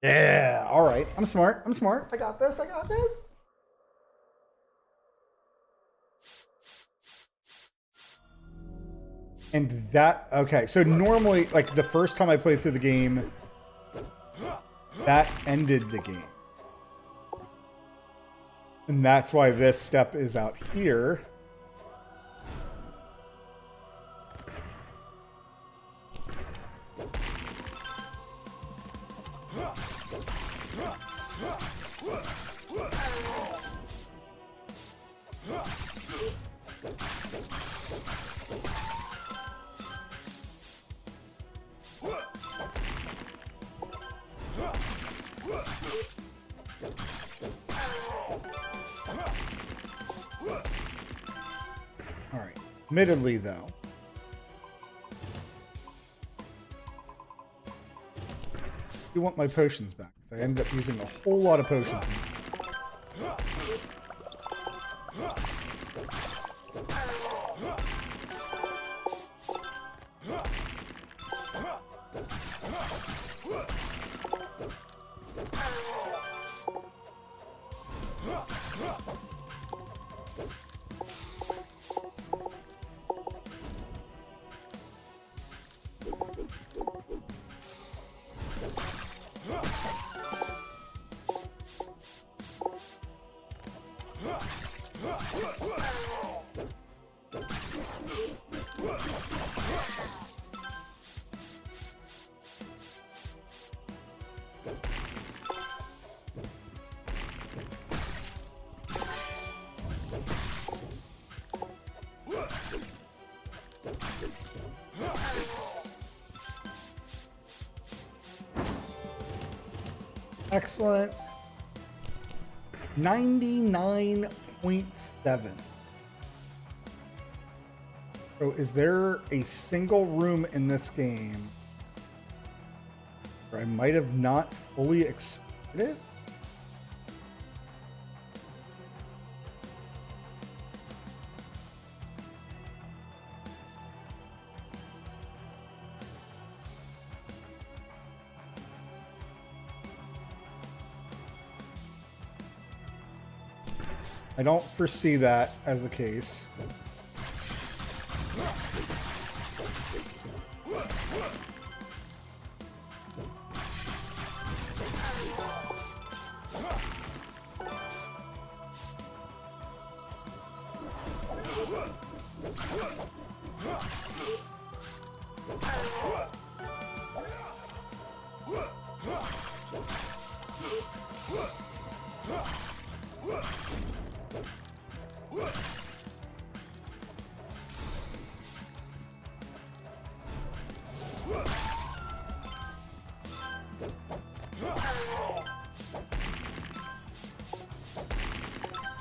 Yeah, all right. I'm smart. I'm smart. I got this. I got this. And that, okay. So normally, like the first time I played through the game, that ended the game. And that's why this step is out here. All right. Admittedly, though, I want my potions back. I ended up using a whole lot of potions. Excellent. 99.7. So is there a single room in this game where I might have not fully explored it? I don't foresee that as the case.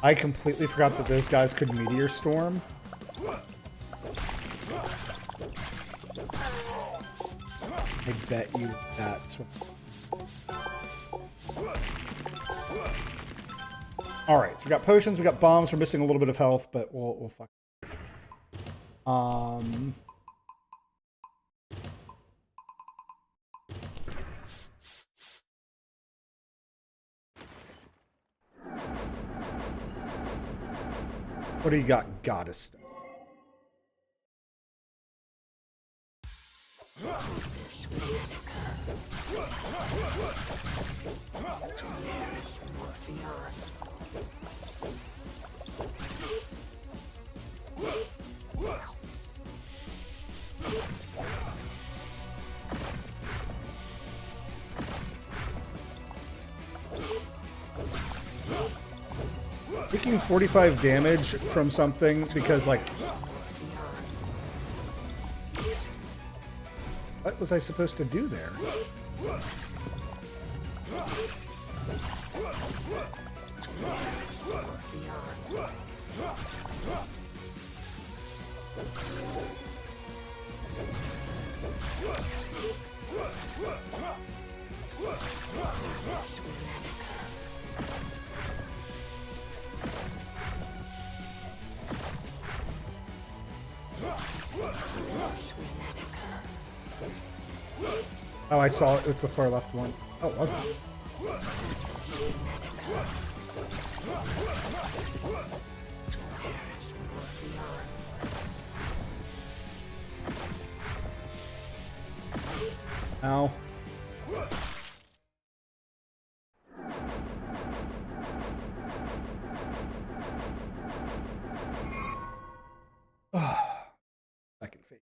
I completely forgot that those guys could Meteor Storm. I bet you that's what... Alright, so we got potions, we got bombs, we're missing a little bit of health, but we'll fuck. What do you got, Goddess? Taking 45 damage from something because, like, what was I supposed to do there? Oh, I saw it with the far left one. Oh, it wasn't. Ow. Second phase.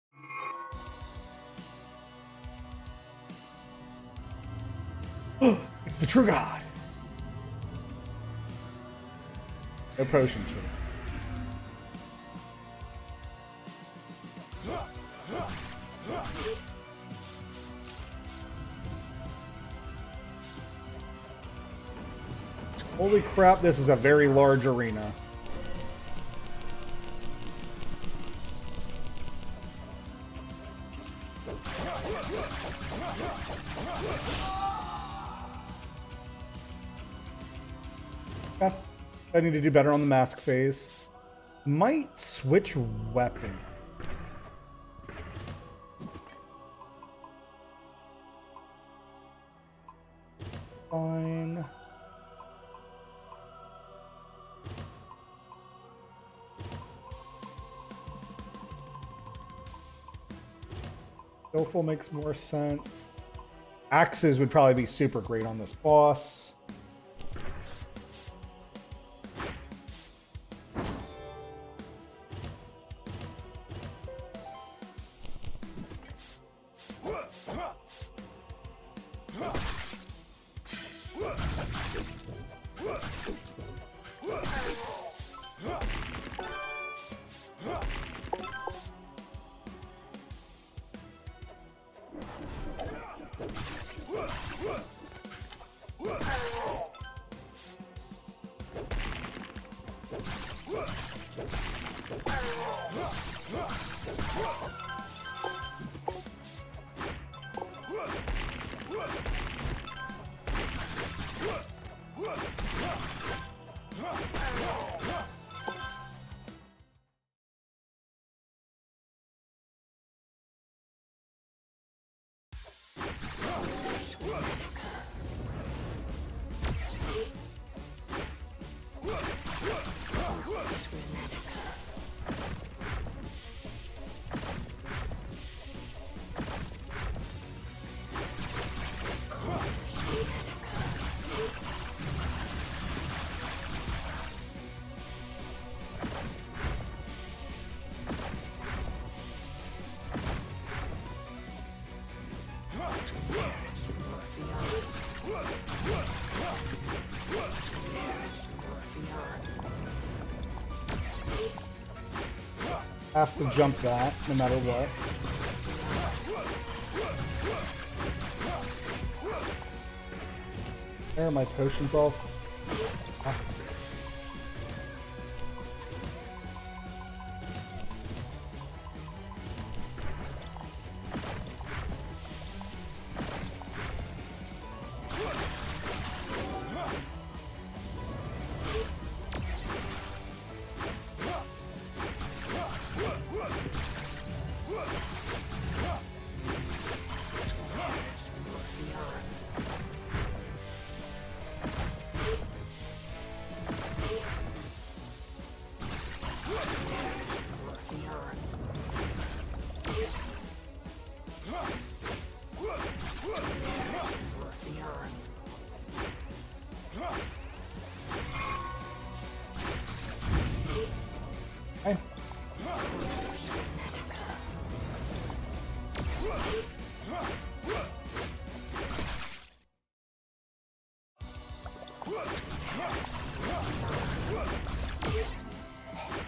It's the true god. No potions for that. Holy crap, this is a very large arena. Yeah, I need to do better on the mask phase. Might switch weapon. Fine. Skillful makes more sense. Axes would probably be super great on this boss. Have to jump that, no matter what. There are my potions off.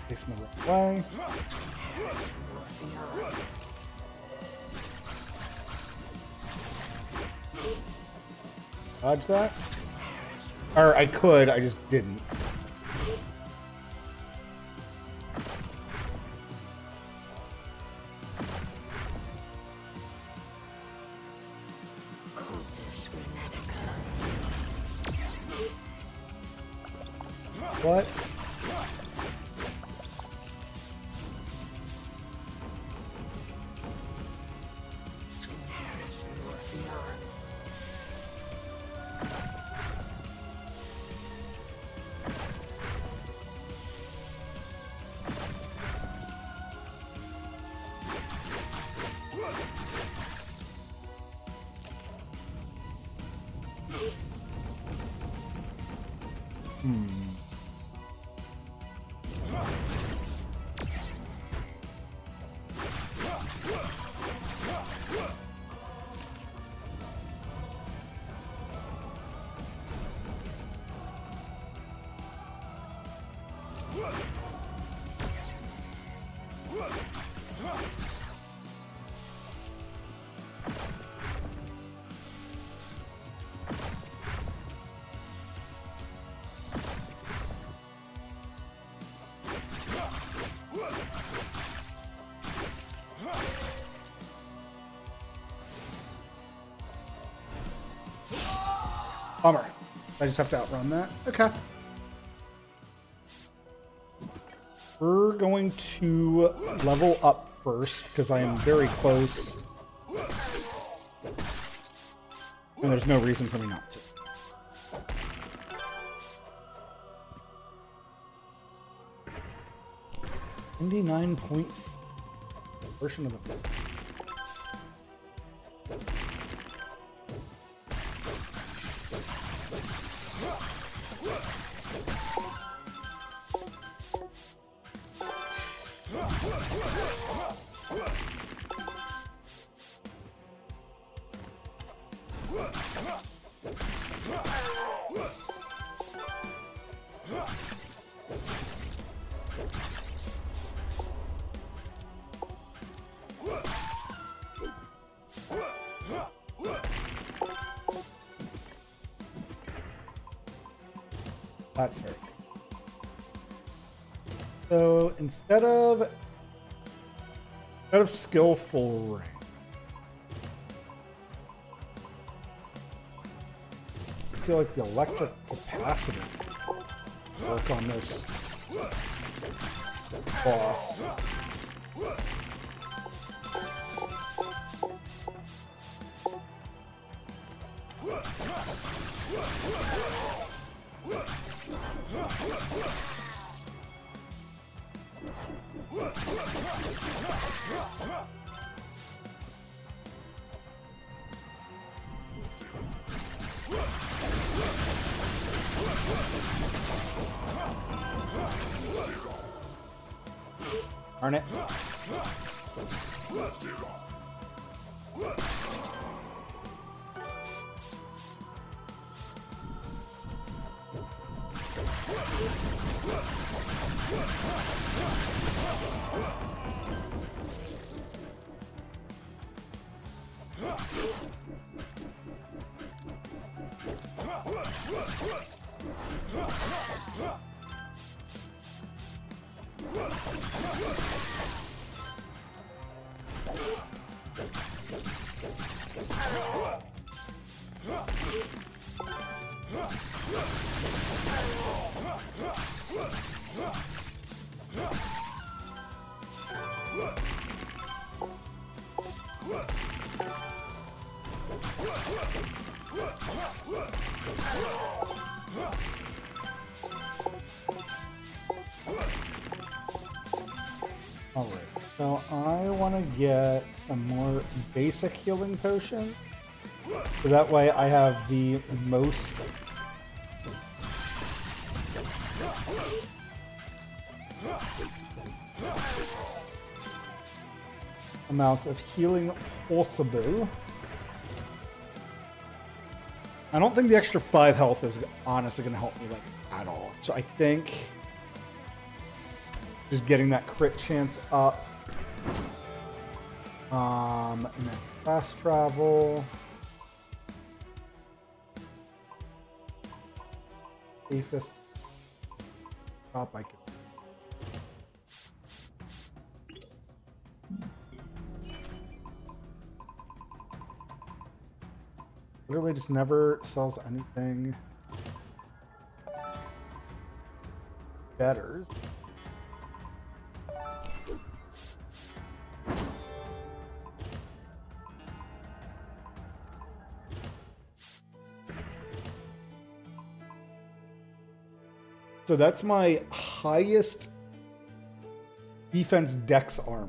Facing the wrong way. Dodge that. Or I could, I just didn't. What? Bummer. I just have to outrun that. Okay. We're going to level up first because I am very close. And there's no reason for me not to. 99 points. Version of the book. That's very good. So instead of skillful ring, I feel like the electric capacitor work on this boss. Darn it. Alright, so I want to get some more basic healing potions. So that way I have the most amount of healing possible. I don't think the extra 5 health is honestly going to help me like at all. So I think just getting that crit chance up. And then fast travel. Safest stop I can. Literally just never sells anything better. So that's my highest defense dex armor.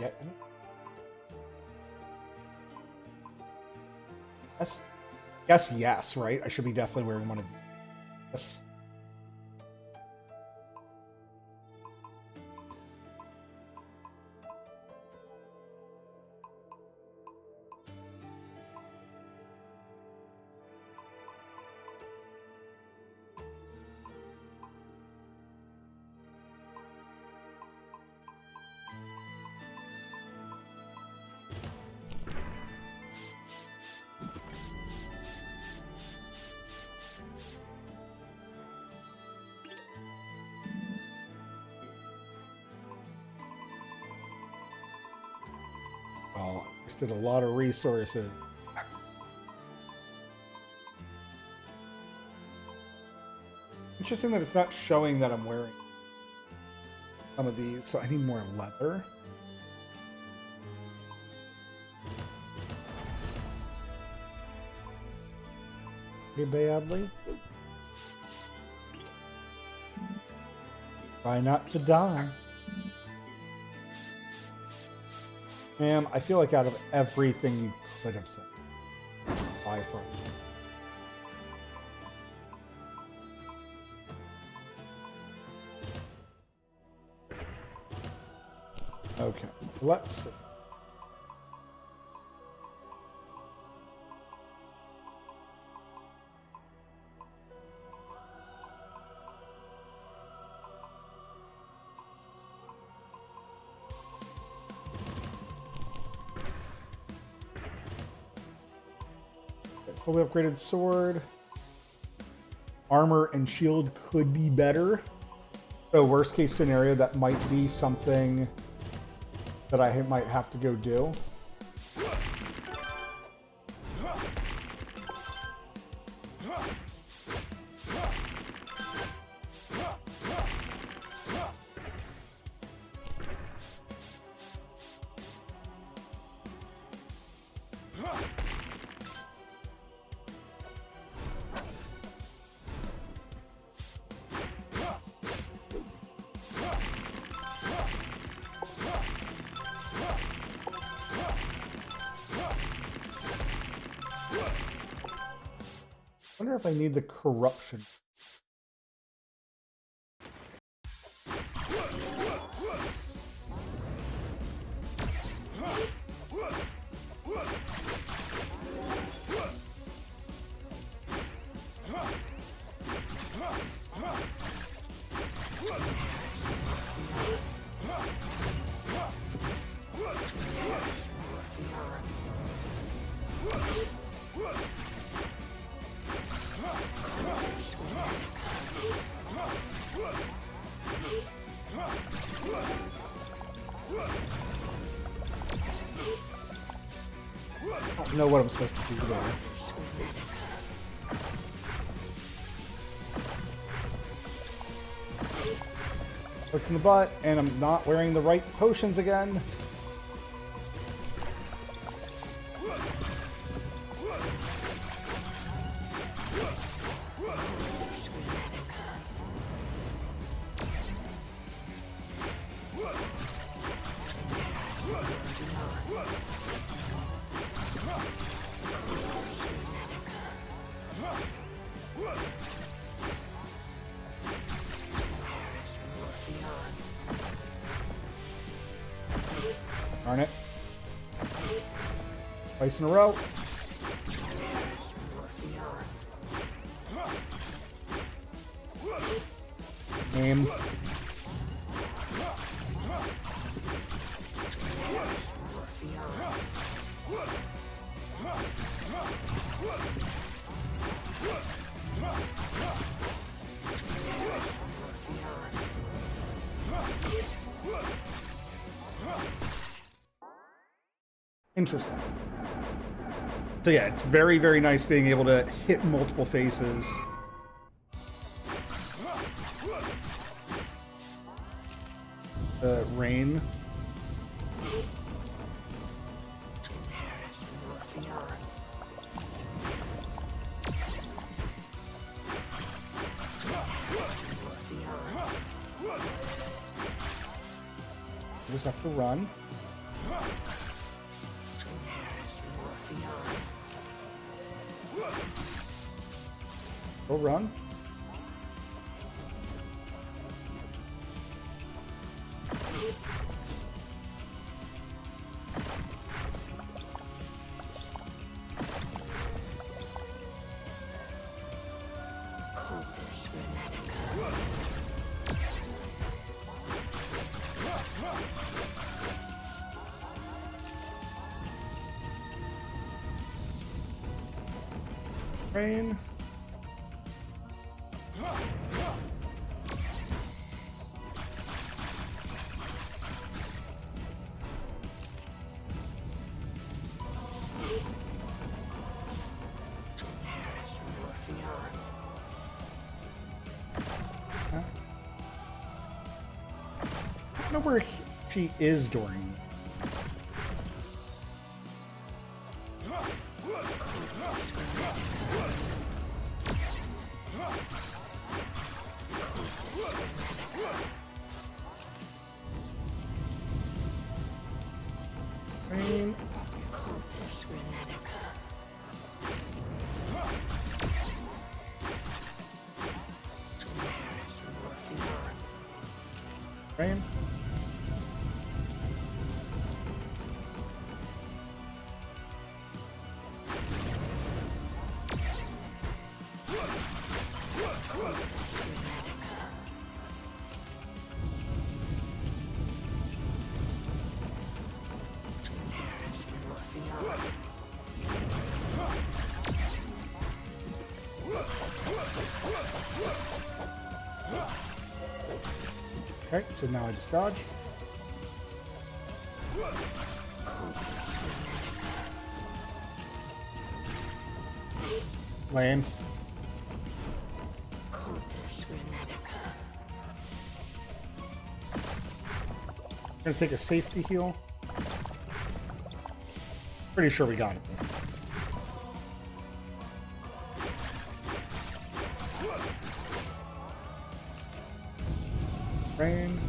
Yeah. Guess yes, right? I should be definitely wearing one of these. Yes. Well, I wasted a lot of resources. Interesting that it's not showing that I'm wearing some of these, so I need more leather. Pretty badly. Try not to die. Ma'am, I feel like out of everything you could have said, buy from. Okay, let's see. fully upgraded sword. Armor and shield could be better. So worst case scenario, that might be something that I might have to go do. I wonder if I need the corruption. I don't know what I'm supposed to do there. Look in the butt, and I'm not wearing the right potions again. Darn it. Twice in a row. Aim. Interesting. So yeah, it's very, very nice being able to hit multiple faces. Rain. You just have to run. Go run. Rain. I don't know where she is during. Rain. Rain. Okay, so now I just dodge. Lame. Gonna take a safety heal. Pretty sure we got it this time. Rain.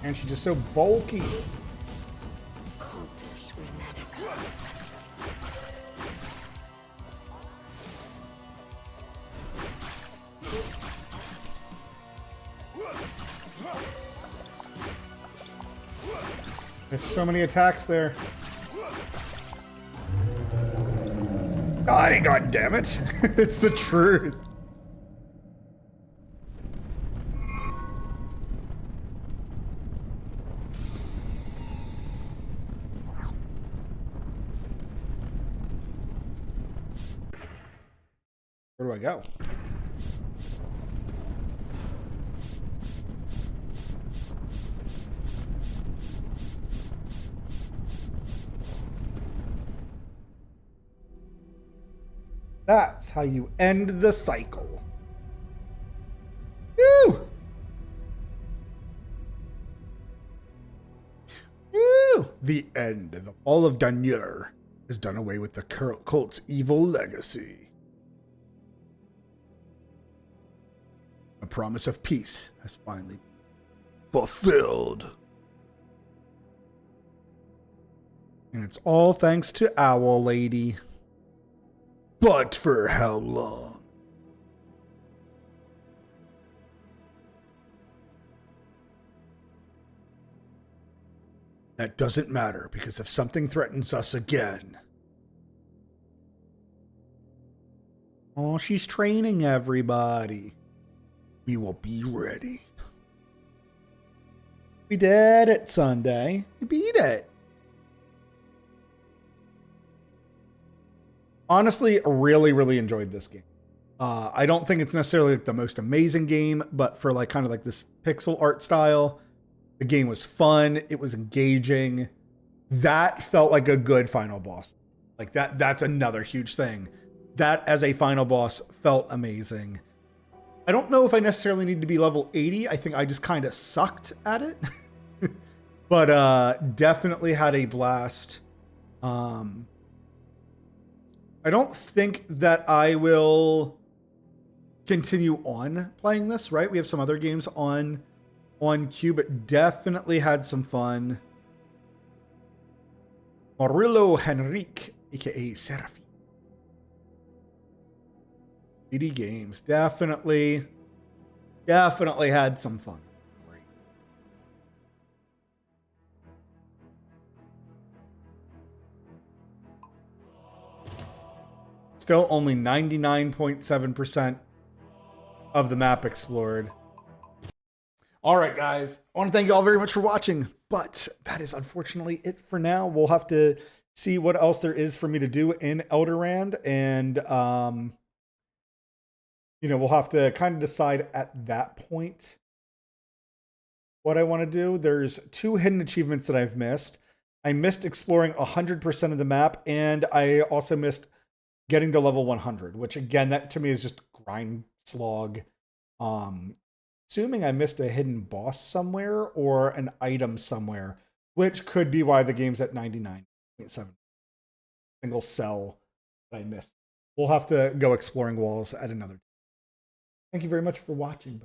And she's just so bulky. There's so many attacks there. Die, God damn it! It's the truth. Where do I go? That's how you end the cycle. Woo! Woo! The end. The fall of Danur has done away with the cult's evil legacy. The promise of peace has finally been fulfilled. And it's all thanks to Owl Lady. But for how long? That doesn't matter, because if something threatens us again... Oh, she's training everybody. We will be ready. We did it, Sunday. We beat it. Honestly, really, really enjoyed this game. I don't think it's necessarily like the most amazing game, but for like kind of like this pixel art style, the game was fun. It was engaging. That felt like a good final boss. Like that's another huge thing. That as a final boss felt amazing. I don't know if I necessarily need to be level 80. I think I just kind of sucked at it. But definitely had a blast. I don't think that I will continue on playing this, right? We have some other games on queue, but definitely had some fun. Murillo Henrique, aka Seraphi. 80 games. Definitely had some fun. Great. Still only 99.7% of the map explored. All right, guys. I want to thank you all very much for watching, but that is unfortunately it for now. We'll have to see what else there is for me to do in Elderand, and we'll have to kind of decide at that point what I want to do. There's 2 hidden achievements that I've missed. I missed exploring 100% of the map, and I also missed getting to level 100, which again, that to me is just grind slog. Assuming I missed a hidden boss somewhere or an item somewhere, which could be why the game's at 99.7. Single cell that I missed. We'll have to go exploring walls at another time. Thank you very much for watching.